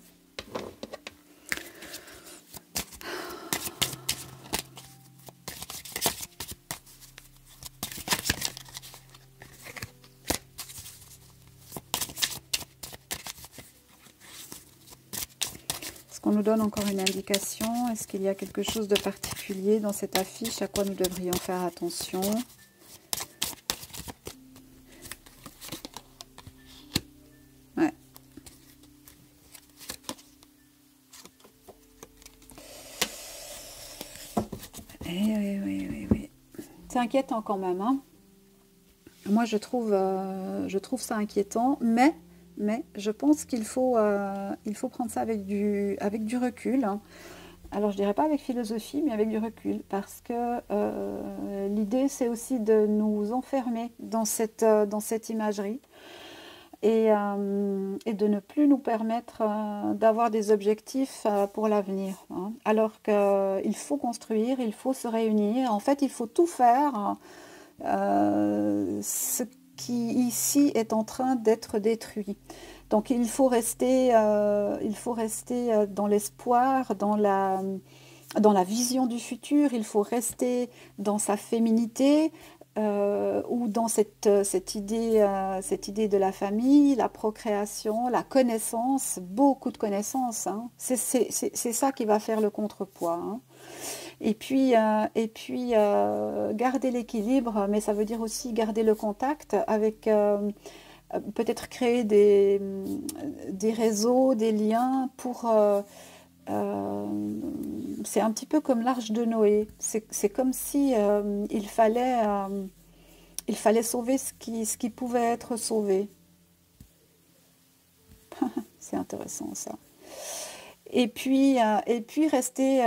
Est-ce qu'on nous donne encore une indication? Est-ce qu'il y a quelque chose de particulier dans cette affiche à quoi nous devrions faire attention? Oui. C'est inquiétant quand même, hein. Moi, je trouve ça inquiétant, mais je pense qu'il faut prendre ça avec du recul, hein. Alors, je dirais pas avec philosophie, mais avec du recul, parce que l'idée, c'est aussi de nous enfermer dans cette imagerie et de ne plus nous permettre d'avoir des objectifs pour l'avenir, hein. Alors qu'il faut construire, il faut se réunir. En fait, il faut tout faire. Ce qui ici est en train d'être détruit. Donc il faut rester dans l'espoir, dans la vision du futur, il faut rester dans sa féminité, ou dans cette idée de la famille, la procréation, la connaissance, beaucoup de connaissances, hein. C'est ça qui va faire le contrepoids, hein. Et puis garder l'équilibre, mais ça veut dire aussi garder le contact avec, peut-être créer des réseaux, des liens pour... c'est un petit peu comme l'arche de Noé. C'est comme si il fallait sauver ce qui pouvait être sauvé. C'est intéressant ça. Et puis rester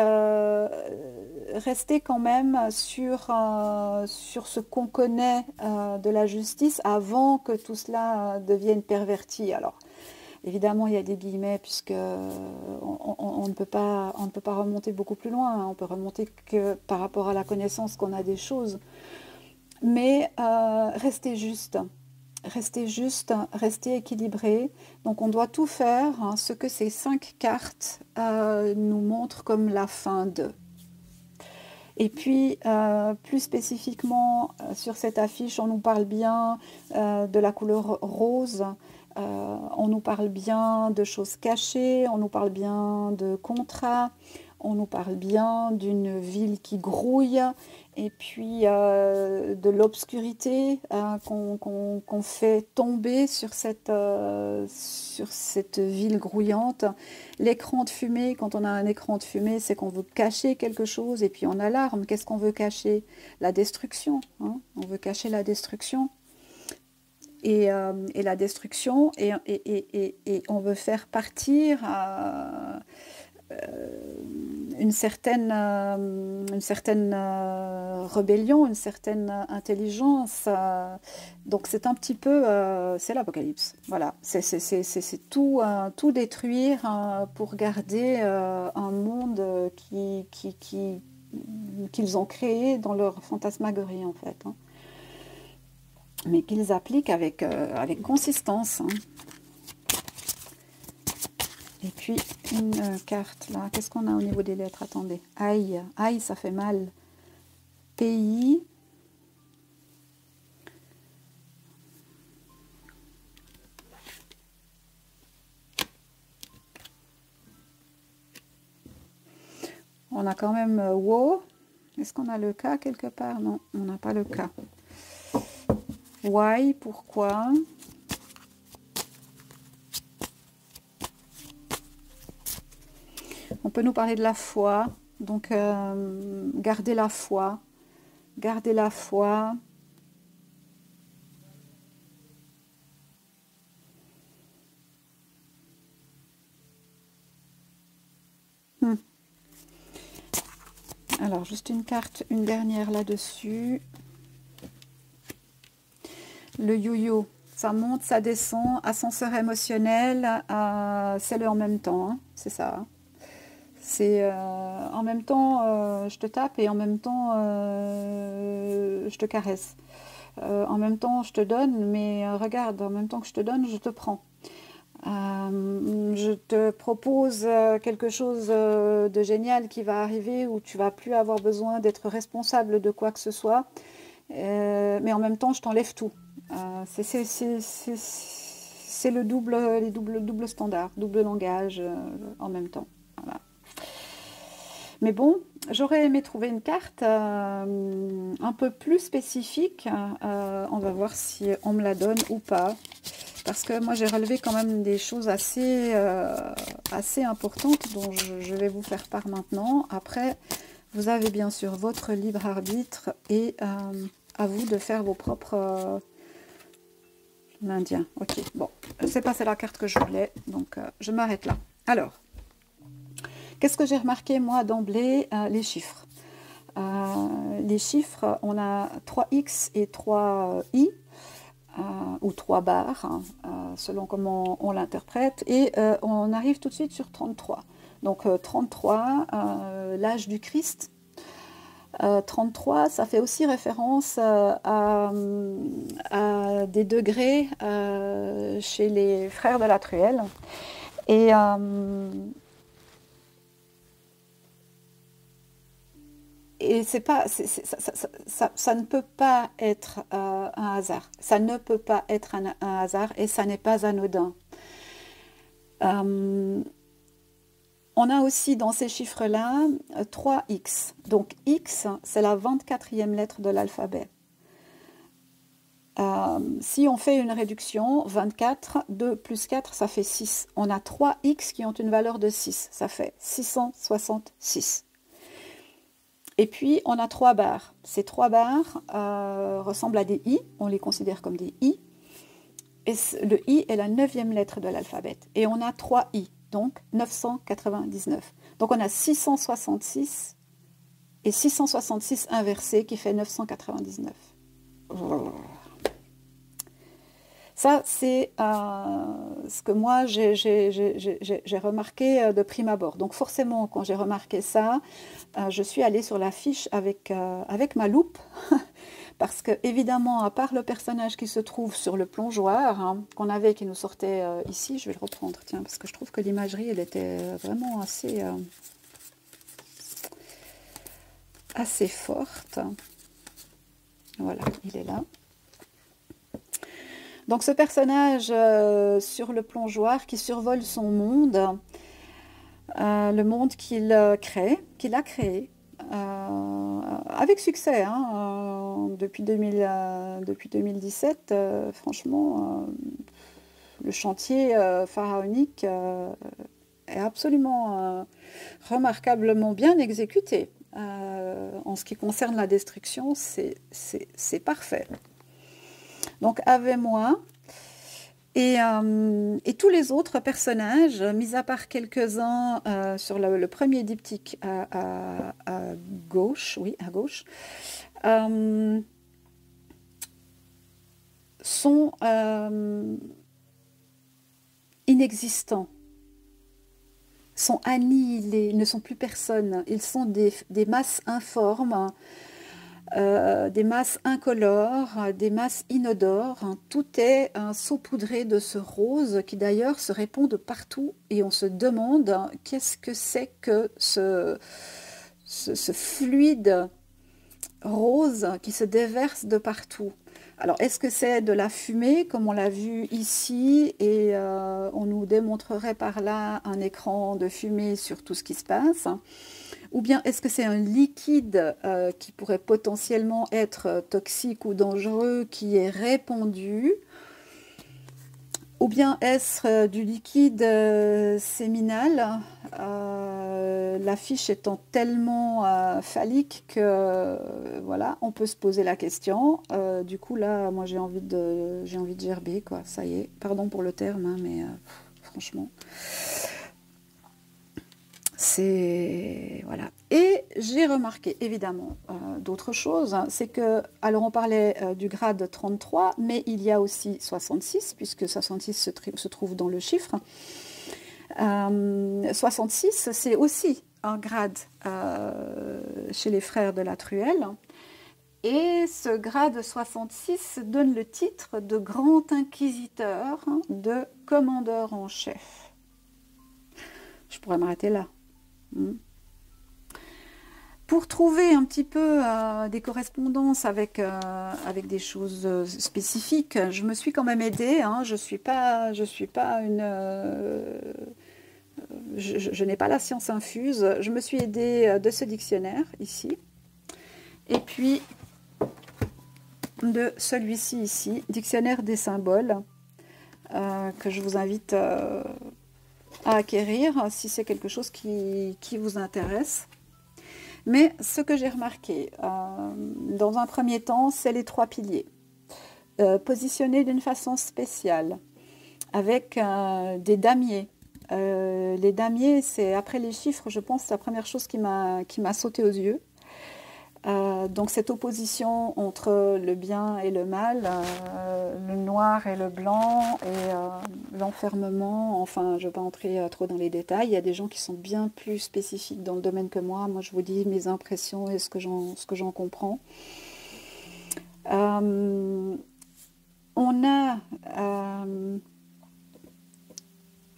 quand même sur ce qu'on connaît de la justice avant que tout cela devienne perverti. Alors, évidemment, il y a des guillemets puisque on ne peut pas remonter beaucoup plus loin, hein. On peut remonter que par rapport à la connaissance qu'on a des choses. Mais rester juste, rester équilibré. Donc on doit tout faire, hein, ce que ces 5 cartes nous montrent comme la fin de. Et puis, plus spécifiquement, sur cette affiche, on nous parle bien de la couleur rose, on nous parle bien de choses cachées, on nous parle bien de contrats, on nous parle bien d'une ville qui grouille, et puis de l'obscurité qu'on fait tomber sur cette ville grouillante. L'écran de fumée, quand on a un écran de fumée, c'est qu'on veut cacher quelque chose, et puis en alarme, qu'est-ce qu'on veut cacher? La destruction, hein, on veut cacher la destruction. Et la destruction, et on veut faire partir une certaine rébellion, une certaine intelligence. Donc c'est un petit peu, c'est l'apocalypse. Voilà, c'est tout, tout détruire pour garder un monde qu'ils ont créé dans leur fantasmagorie en fait, hein, mais qu'ils appliquent avec consistance, hein. Et puis une carte là, qu'est-ce qu'on a au niveau des lettres? Attendez, aïe, aïe, ça fait mal. Pays. On a quand même wow. Est-ce qu'on a le cas quelque part? Non, on n'a pas le cas. Why, pourquoi? On peut nous parler de la foi, donc garder la foi, garder la foi. Alors, juste une carte, une dernière là-dessus. Le yo-yo, ça monte, ça descend, ascenseur émotionnel, c'est le en même temps, hein, c'est ça, hein. C'est en même temps, je te tape et en même temps, je te caresse. En même temps, je te donne, mais regarde, en même temps que je te donne, je te prends. Je te propose quelque chose de génial qui va arriver où tu vas plus avoir besoin d'être responsable de quoi que ce soit, mais en même temps, je t'enlève tout. C'est le double standard, double langage en même temps. Voilà. Mais bon, j'aurais aimé trouver une carte un peu plus spécifique. On va voir si on me la donne ou pas. Parce que moi, j'ai relevé quand même des choses assez importantes dont je vais vous faire part maintenant. Après, vous avez bien sûr votre libre arbitre et à vous de faire vos propres... L'Indien, ok. Bon, c'est pas c'est la carte que je voulais, donc je m'arrête là. Alors, qu'est-ce que j'ai remarqué moi d'emblée? Les chiffres. Les chiffres, on a 3x et 3i. Ou 3 barres, hein, selon comment on l'interprète, et on arrive tout de suite sur 33. Donc 33, l'âge du Christ. 33, ça fait aussi référence à des degrés chez les frères de la Truelle. Et c'est pas, ça ne peut pas être un hasard. Ça ne peut pas être un hasard et ça n'est pas anodin. On a aussi dans ces chiffres-là 3x. Donc x, c'est la 24e lettre de l'alphabet. Si on fait une réduction, 24, 2 plus 4, ça fait 6. On a 3x qui ont une valeur de 6. Ça fait 666. Et puis, on a 3 barres. Ces 3 barres ressemblent à des i. On les considère comme des i. Et le i est la 9e lettre de l'alphabet. Et on a 3 i, donc 999. Donc, on a 666 et 666 inversé qui fait 999. Ça, c'est ce que moi, j'ai remarqué de prime abord. Donc forcément, quand j'ai remarqué ça, je suis allée sur la fiche avec ma loupe. Parce que, évidemment, à part le personnage qui se trouve sur le plongeoir, hein, qu'on avait, qui nous sortait ici, je vais le reprendre, tiens, parce que je trouve que l'imagerie, elle était vraiment assez... assez forte. Voilà, il est là. Donc ce personnage sur le plongeoir qui survole son monde, le monde qu'il crée, qu'il a créé, avec succès, hein, depuis 2017, franchement, le chantier pharaonique est absolument remarquablement bien exécuté. En ce qui concerne la destruction, c'est parfait. Donc avec moi et tous les autres personnages, mis à part quelques-uns sur le premier diptyque à gauche, oui, à gauche, sont inexistants, sont annihilés, ne sont plus personne. Ils sont des masses informes, des masses incolores, des masses inodores. Tout est saupoudré de ce rose qui d'ailleurs se répand de partout et on se demande qu'est-ce que c'est que ce fluide rose qui se déverse de partout. Alors, est-ce que c'est de la fumée, comme on l'a vu ici, et on nous démontrerait par là un écran de fumée sur tout ce qui se passe? Ou bien est-ce que c'est un liquide qui pourrait potentiellement être toxique ou dangereux qui est répandu? Ou bien est-ce du liquide séminal, l'affiche étant tellement phallique que voilà, on peut se poser la question. Du coup là, moi j'ai envie de gerber quoi. Ça y est, pardon pour le terme, hein, mais franchement, c'est voilà. Et j'ai remarqué évidemment d'autres choses. C'est que, alors on parlait du grade 33, mais il y a aussi 66, puisque 66 se trouve dans le chiffre. 66, c'est aussi un grade chez les frères de la Truelle. Et ce grade 66 donne le titre de grand inquisiteur, de commandeur en chef. Je pourrais m'arrêter là. Pour trouver un petit peu des correspondances avec des choses spécifiques, je me suis quand même aidée. Hein, je suis pas une... je n'ai pas la science infuse. Je me suis aidée de ce dictionnaire ici. Et puis de celui-ci ici, Dictionnaire des symboles, que je vous invite à acquérir si c'est quelque chose qui vous intéresse. Mais ce que j'ai remarqué, dans un premier temps, c'est les 3 piliers, positionnés d'une façon spéciale, avec des damiers. Les damiers, c'est après les chiffres, je pense, c'est la première chose qui m'a sauté aux yeux. Donc cette opposition entre le bien et le mal, le noir et le blanc, et l'enfermement, enfin je ne vais pas entrer trop dans les détails, il y a des gens qui sont bien plus spécifiques dans le domaine que moi je vous dis mes impressions et ce que j'en comprends. On a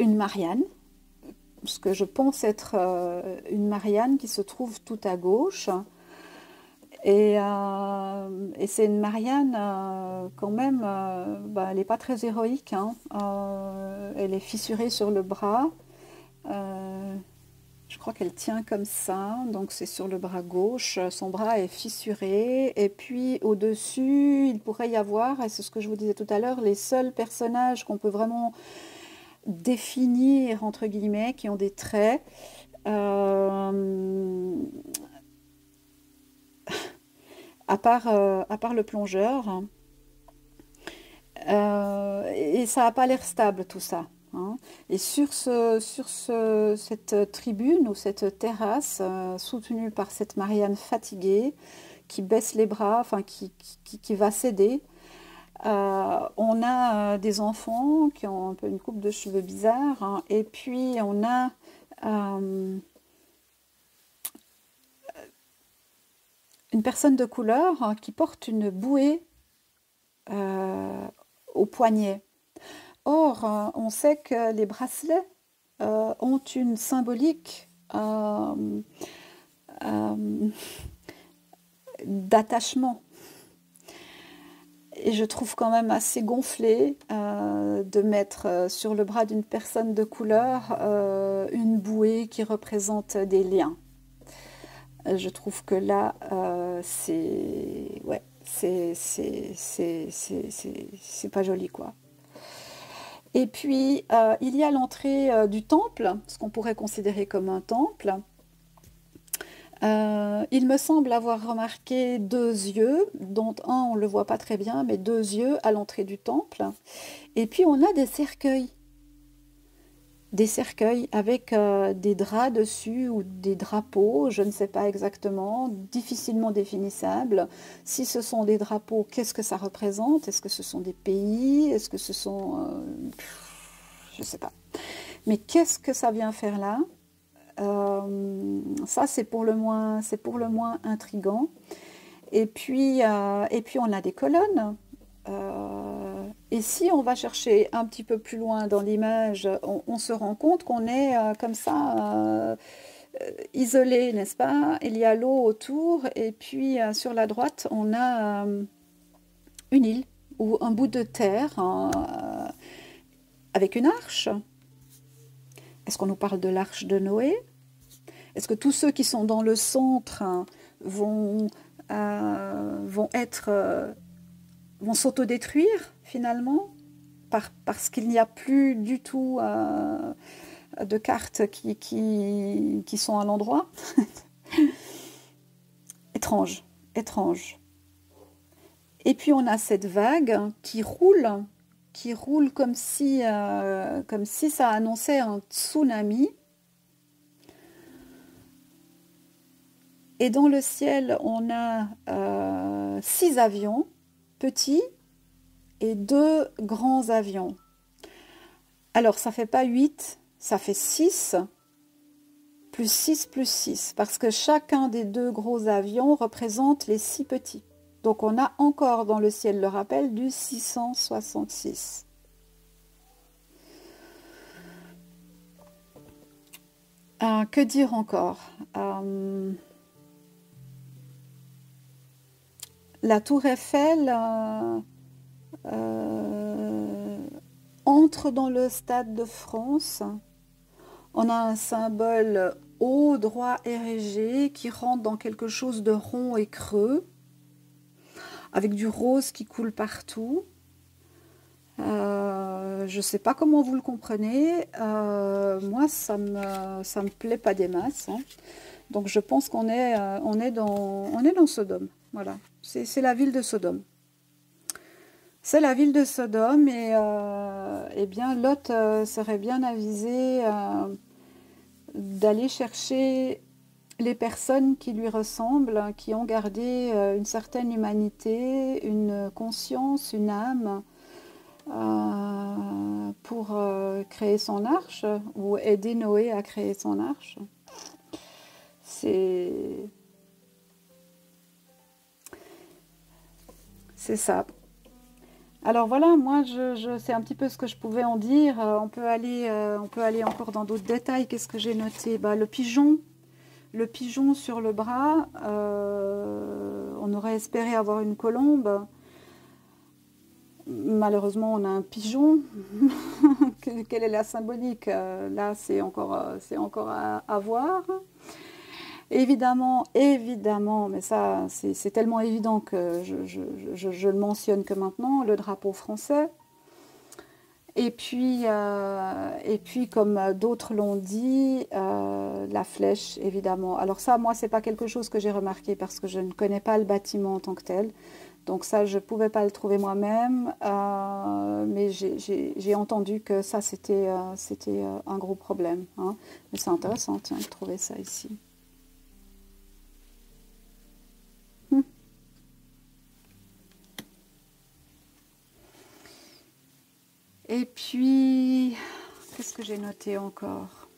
une Marianne, ce que je pense être une Marianne qui se trouve tout à gauche. Et c'est une Marianne, quand même, elle n'est pas très héroïque. Hein. Elle est fissurée sur le bras. Je crois qu'elle tient comme ça, donc c'est sur le bras gauche. Son bras est fissuré. Et puis au-dessus, il pourrait y avoir, et c'est ce que je vous disais tout à l'heure, les seuls personnages qu'on peut vraiment définir, entre guillemets, qui ont des traits. À part le plongeur. Et ça n'a pas l'air stable tout ça. Hein. Et sur cette tribune ou cette terrasse, soutenue par cette Marianne fatiguée, qui baisse les bras, enfin qui va céder, on a des enfants qui ont un peu une coupe de cheveux bizarre, hein, et puis on a une personne de couleur qui porte une bouée au poignet. Or, on sait que les bracelets ont une symbolique d'attachement. Et je trouve quand même assez gonflé de mettre sur le bras d'une personne de couleur une bouée qui représente des liens. Je trouve que là, c'est ouais, c'est pas joli, quoi. Et puis, il y a l'entrée du temple, ce qu'on pourrait considérer comme un temple. Il me semble avoir remarqué deux yeux, dont un on ne le voit pas très bien, mais deux yeux à l'entrée du temple. Et puis on a des cercueils avec des draps dessus ou des drapeaux, je ne sais pas exactement, difficilement définissables. Si ce sont des drapeaux, qu'est-ce que ça représente? Est-ce que ce sont des pays? Est-ce que ce sont... je ne sais pas. Mais qu'est-ce que ça vient faire là? Ça, c'est pour le moins intriguant. Et puis on a des colonnes. Et si on va chercher un petit peu plus loin dans l'image, on se rend compte qu'on est comme ça, isolé, n'est-ce pas? Il y a l'eau autour, et puis sur la droite, on a une île ou un bout de terre avec une arche. Est-ce qu'on nous parle de l'arche de Noé? Est-ce que tous ceux qui sont dans le centre vont s'autodétruire finalement parce qu'il n'y a plus du tout de cartes qui sont à l'endroit? Étrange, étrange. Et puis on a cette vague qui roule comme si ça annonçait un tsunami. Et dans le ciel, on a 6 avions petits et 2 grands avions. Alors, ça ne fait pas 8, ça fait 6, plus 6, plus 6, parce que chacun des 2 gros avions représente les 6 petits. Donc, on a encore dans le ciel le rappel du 666. Que dire encore? La tour Eiffel entre dans le Stade de France. On a un symbole haut, droit, érigé qui rentre dans quelque chose de rond et creux, avec du rose qui coule partout. Je ne sais pas comment vous le comprenez. Moi, ça me plaît pas des masses, hein. Donc je pense qu'on est dans Sodome. Voilà, c'est la ville de Sodome. C'est la ville de Sodome et eh bien Lot serait bien avisé d'aller chercher les personnes qui lui ressemblent, qui ont gardé une certaine humanité, une conscience, une âme pour créer son arche ou aider Noé à créer son arche. C'est ça. Alors voilà, moi, c'est un petit peu ce que je pouvais en dire. On peut aller encore dans d'autres détails. Qu'est-ce que j'ai noté? Le pigeon sur le bras. On aurait espéré avoir une colombe. Malheureusement, on a un pigeon. Quelle est la symbolique? Là, c'est encore à voir. Évidemment, mais ça, c'est tellement évident que je le mentionne que maintenant, le drapeau français. Et puis comme d'autres l'ont dit, la flèche, évidemment. Alors ça, moi, c'est pas quelque chose que j'ai remarqué parce que je ne connais pas le bâtiment en tant que tel. Donc ça, je ne pouvais pas le trouver moi-même, mais j'ai entendu que ça, c'était un gros problème, hein. Mais c'est intéressant, tiens, de trouver ça ici. Et puis, qu'est-ce que j'ai noté encore?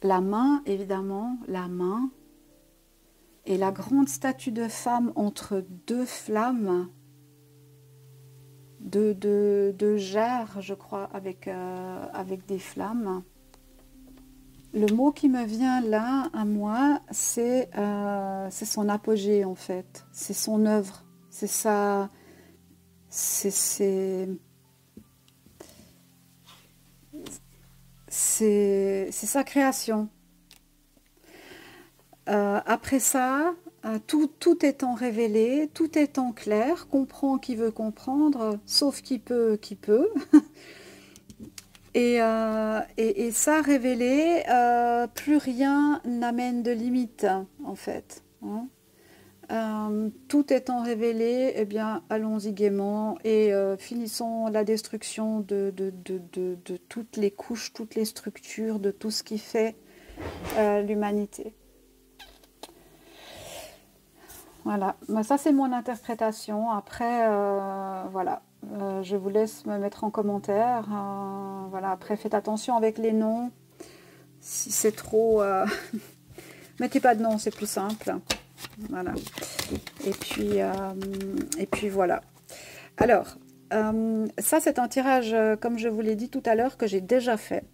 La main, évidemment, la main. Et la grande statue de femme entre 2 flammes, de jarres, je crois, avec des flammes. Le mot qui me vient là, à moi, c'est son apogée, en fait. C'est son œuvre. C'est sa... c'est sa création. Après ça, tout étant révélé, tout étant clair, comprend qui veut comprendre, sauf qui peut. Et ça révélé, plus rien n'amène de limite, en fait, hein. Tout étant révélé, eh bien, allons-y gaiement et finissons la destruction de toutes les couches, toutes les structures, de tout ce qui fait l'humanité. Voilà, ça c'est mon interprétation. Après, voilà, je vous laisse me mettre en commentaire. Voilà, après faites attention avec les noms. Si c'est trop, mettez pas de nom, c'est plus simple. Voilà. Et puis voilà. Alors, ça c'est un tirage, comme je vous l'ai dit tout à l'heure, que j'ai déjà fait.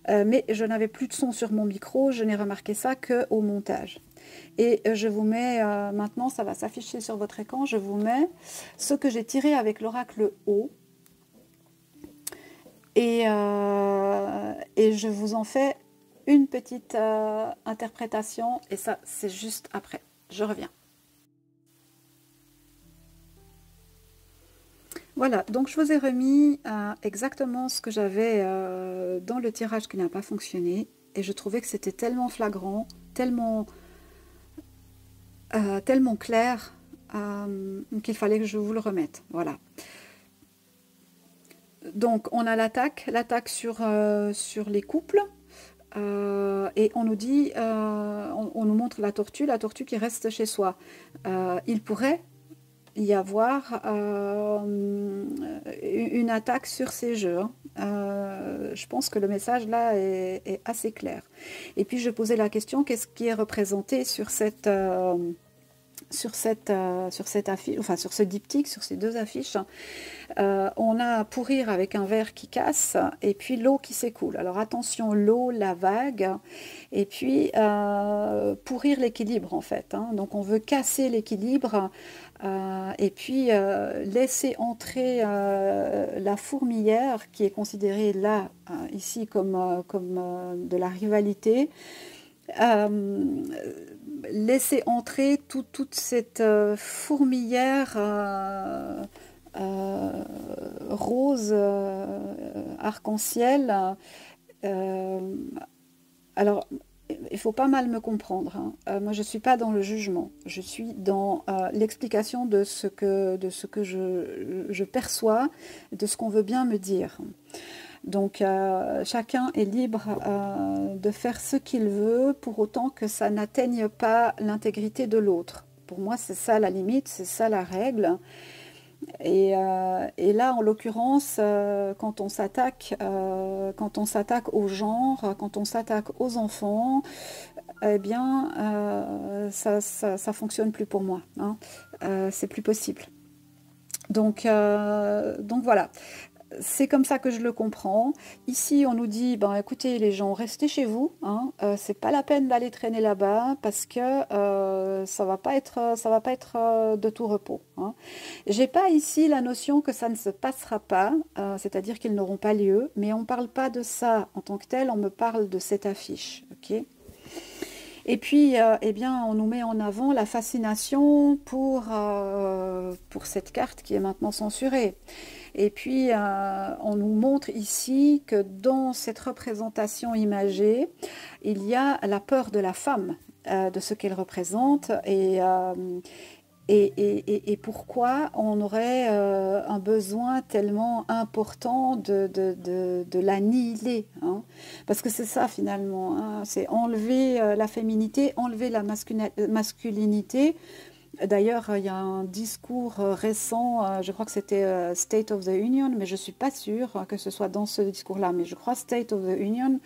Mais je n'avais plus de son sur mon micro, je n'ai remarqué ça qu'au montage. Et je vous mets, maintenant ça va s'afficher sur votre écran, je vous mets ce que j'ai tiré avec l'oracle O. Et je vous en fais une petite interprétation, et ça c'est juste après. Je reviens. Voilà, donc je vous ai remis exactement ce que j'avais dans le tirage qui n'a pas fonctionné. Et je trouvais que c'était tellement flagrant, tellement clair qu'il fallait que je vous le remette. Voilà. Donc on a l'attaque sur les couples. Et on nous dit, on nous montre la tortue qui reste chez soi. Il pourrait y avoir une attaque sur ces jeux. Je pense que le message là est assez clair. Et puis je posais la question, qu'est-ce qui est représenté sur cette affiche, enfin sur ce diptyque, sur ces deux affiches? On a pourrir avec un verre qui casse et puis l'eau qui s'écoule. Alors attention, l'eau, la vague, et puis pourrir l'équilibre en fait, hein. Donc on veut casser l'équilibre et puis laisser entrer la fourmilière qui est considérée là, ici, comme de la rivalité. Laisser entrer toute cette fourmilière rose arc-en-ciel. Alors, il faut pas mal me comprendre, hein. Moi, je ne suis pas dans le jugement. Je suis dans l'explication de ce que je perçois, de ce qu'on veut bien me dire. Donc, chacun est libre de faire ce qu'il veut, pour autant que ça n'atteigne pas l'intégrité de l'autre. Pour moi, c'est ça la limite, c'est ça la règle. Et là, en l'occurrence, quand on s'attaque au genre, quand on s'attaque aux enfants, eh bien, ça fonctionne plus pour moi, hein. C'est plus possible. Donc voilà. C'est comme ça que je le comprends. Ici, on nous dit, ben, écoutez, les gens, restez chez vous, hein. C'est pas la peine d'aller traîner là-bas parce que ça va pas être de tout repos, hein. J'ai pas ici la notion que ça ne se passera pas, c'est-à-dire qu'ils n'auront pas lieu, mais on parle pas de ça en tant que tel, on me parle de cette affiche, ok ? Et puis, eh bien, on nous met en avant la fascination pour cette carte qui est maintenant censurée. Et puis, on nous montre ici que dans cette représentation imagée, il y a la peur de la femme, de ce qu'elle représente, et pourquoi on aurait un besoin tellement important de l'annihiler, hein. Parce que c'est ça finalement, hein, c'est enlever la féminité, enlever la masculinité. D'ailleurs, il y a un discours récent, je crois que c'était State of the Union, mais je ne suis pas sûre que ce soit dans ce discours-là, mais je crois State of the Union,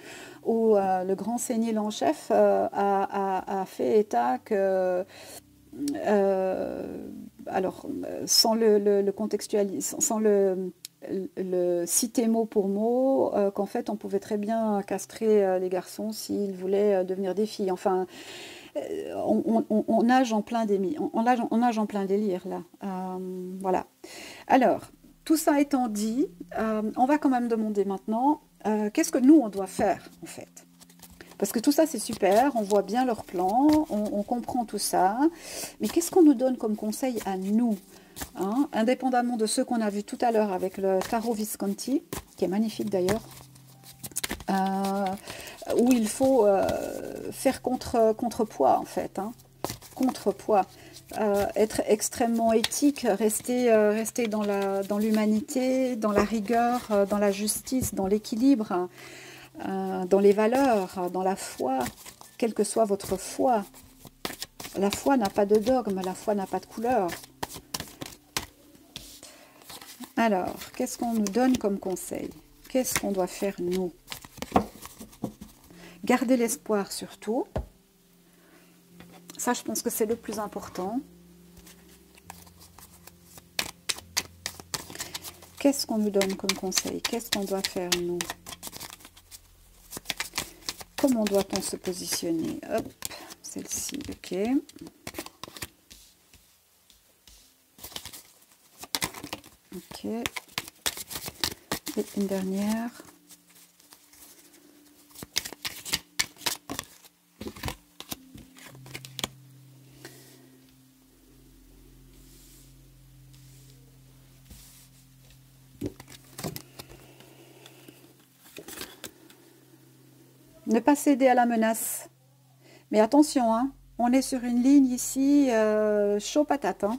où le grand sénile en chef a fait état que... alors, sans le contextualiser, sans le citer mot pour mot qu'en fait on pouvait très bien castrer les garçons s'ils voulaient devenir des filles. Enfin, on nage en plein on nage en plein délire là. Voilà. Alors, tout ça étant dit, on va quand même demander maintenant qu'est-ce que nous on doit faire en fait. Parce que tout ça c'est super, on voit bien leur plan, on comprend tout ça, mais qu'est-ce qu'on nous donne comme conseil à nous, hein, indépendamment de ceux qu'on a vus tout à l'heure avec le tarot Visconti, qui est magnifique d'ailleurs, où il faut faire contrepoids en fait, hein, contrepoids, être extrêmement éthique, rester dans l'humanité, dans la rigueur, dans la justice, dans l'équilibre, dans les valeurs, dans la foi, quelle que soit votre foi. La foi n'a pas de dogme, la foi n'a pas de couleur. Alors, qu'est-ce qu'on nous donne comme conseil? Qu'est-ce qu'on doit faire nous? Garder l'espoir surtout. Ça, je pense que c'est le plus important. Qu'est-ce qu'on nous donne comme conseil? Qu'est-ce qu'on doit faire nous? Comment doit-on se positionner? Hop, celle-ci, ok. Ok. Et une dernière. Ne pas céder à la menace. Mais attention, hein, on est sur une ligne ici, chaud patate. Hein.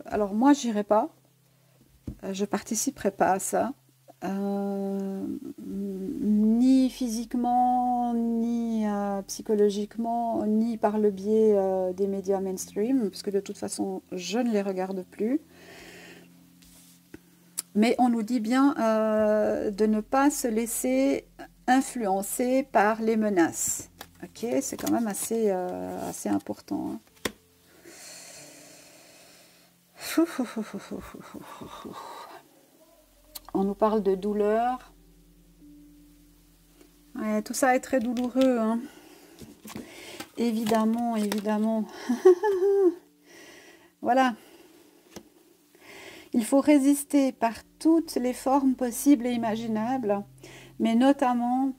Alors moi, j'irai pas. Je participerai pas à ça. Ni physiquement, ni psychologiquement, ni par le biais des médias mainstream, parce que de toute façon, je ne les regarde plus. Mais on nous dit bien de ne pas se laisser influencer par les menaces. Ok, c'est quand même assez important. Hein. On nous parle de douleur. Ouais, tout ça est très douloureux. Hein. Évidemment, évidemment. Voilà. Il faut résister par toutes les formes possibles et imaginables, mais notamment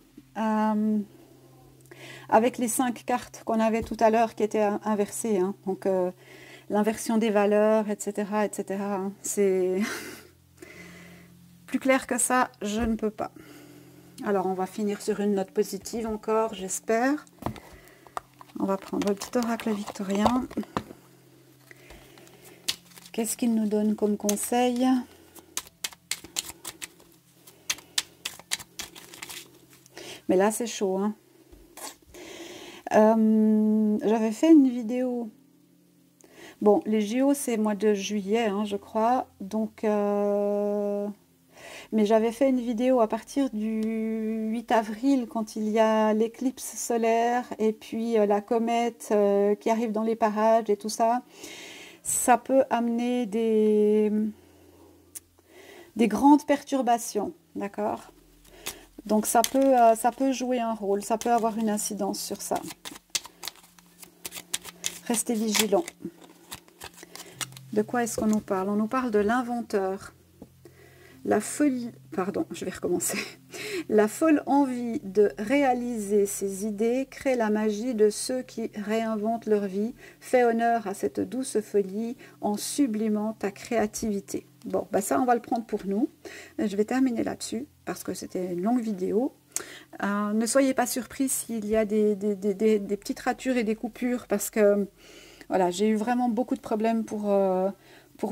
avec les 5 cartes qu'on avait tout à l'heure qui étaient inversées. Hein. Donc, l'inversion des valeurs, etc. etc. Hein. C'est plus clair que ça, je ne peux pas. Alors, on va finir sur une note positive encore, j'espère. On va prendre le petit oracle victorien. Qu'est-ce qu'il nous donne comme conseil? Mais là, c'est chaud. Hein. J'avais fait une vidéo. Bon, les JO, c'est mois de juillet, hein, je crois. Donc, mais j'avais fait une vidéo à partir du 8 avril, quand il y a l'éclipse solaire et puis la comète qui arrive dans les parages et tout ça. Ça peut amener des grandes perturbations, d'accord? Donc ça peut jouer un rôle, ça peut avoir une incidence sur ça. Restez vigilants. De quoi est-ce qu'on nous parle? On nous parle de l'inventeur. La folie, pardon, je vais recommencer. La folle envie de réaliser ses idées crée la magie de ceux qui réinventent leur vie. Fais honneur à cette douce folie en sublimant ta créativité. Bon, bah ça, on va le prendre pour nous. Je vais terminer là-dessus parce que c'était une longue vidéo. Ne soyez pas surpris s'il y a des petites ratures et des coupures parce que voilà, j'ai eu vraiment beaucoup de problèmes pour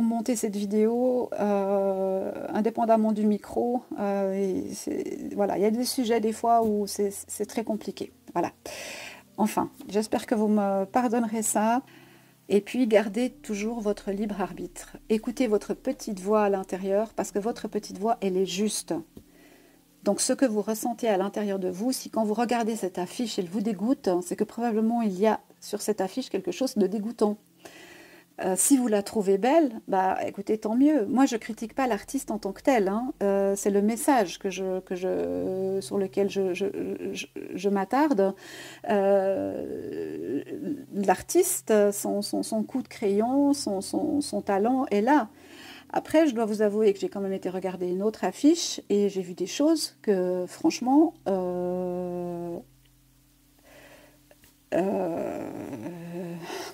monter cette vidéo, indépendamment du micro. Voilà, il y a des sujets des fois où c'est très compliqué. Voilà. Enfin, j'espère que vous me pardonnerez ça. Et puis, gardez toujours votre libre arbitre. Écoutez votre petite voix à l'intérieur, parce que votre petite voix, elle est juste. Donc, ce que vous ressentez à l'intérieur de vous, si quand vous regardez cette affiche, elle vous dégoûte, c'est que probablement il y a sur cette affiche quelque chose de dégoûtant. Si vous la trouvez belle, bah écoutez, tant mieux. Moi, je critique pas l'artiste en tant que tel, hein. C'est le message sur lequel je m'attarde. Euh, L'artiste, son coup de crayon, son talent est là. Après, je dois vous avouer que j'ai quand même été regarder une autre affiche et j'ai vu des choses que, franchement,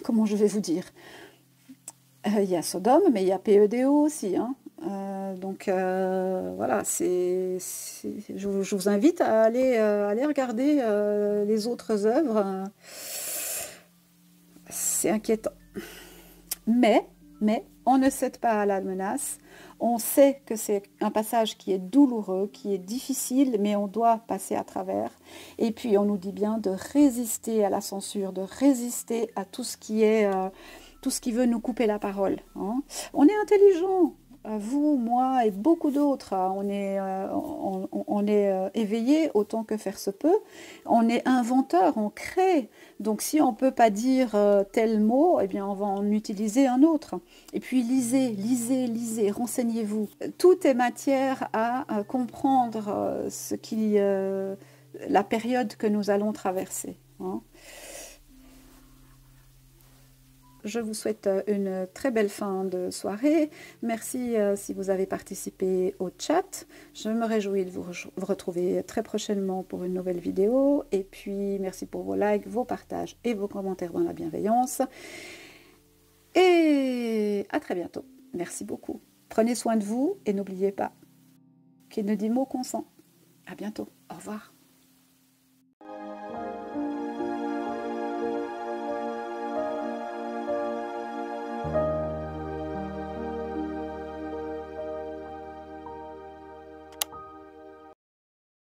comment je vais vous dire? Il y a Sodome, mais il y a PEDO aussi, hein. Voilà, je vous invite à aller regarder les autres œuvres. C'est inquiétant. Mais, mais, on ne cède pas à la menace. On sait que c'est un passage qui est douloureux, qui est difficile, mais on doit passer à travers. Et puis, on nous dit bien de résister à la censure, de résister à tout ce qui veut nous couper la parole, hein. On est intelligent, vous, moi et beaucoup d'autres, hein. On est éveillé autant que faire se peut. On est inventeur, on crée. Donc si on ne peut pas dire tel mot, eh bien on va en utiliser un autre. Et puis lisez, lisez, lisez, renseignez-vous. Tout est matière à comprendre la période que nous allons traverser, hein. Je vous souhaite une très belle fin de soirée. Merci si vous avez participé au chat. Je me réjouis de vous retrouver très prochainement pour une nouvelle vidéo. Et puis, merci pour vos likes, vos partages et vos commentaires dans la bienveillance. Et à très bientôt. Merci beaucoup. Prenez soin de vous et n'oubliez pas qu'il ne dit mot consent. À bientôt. Au revoir.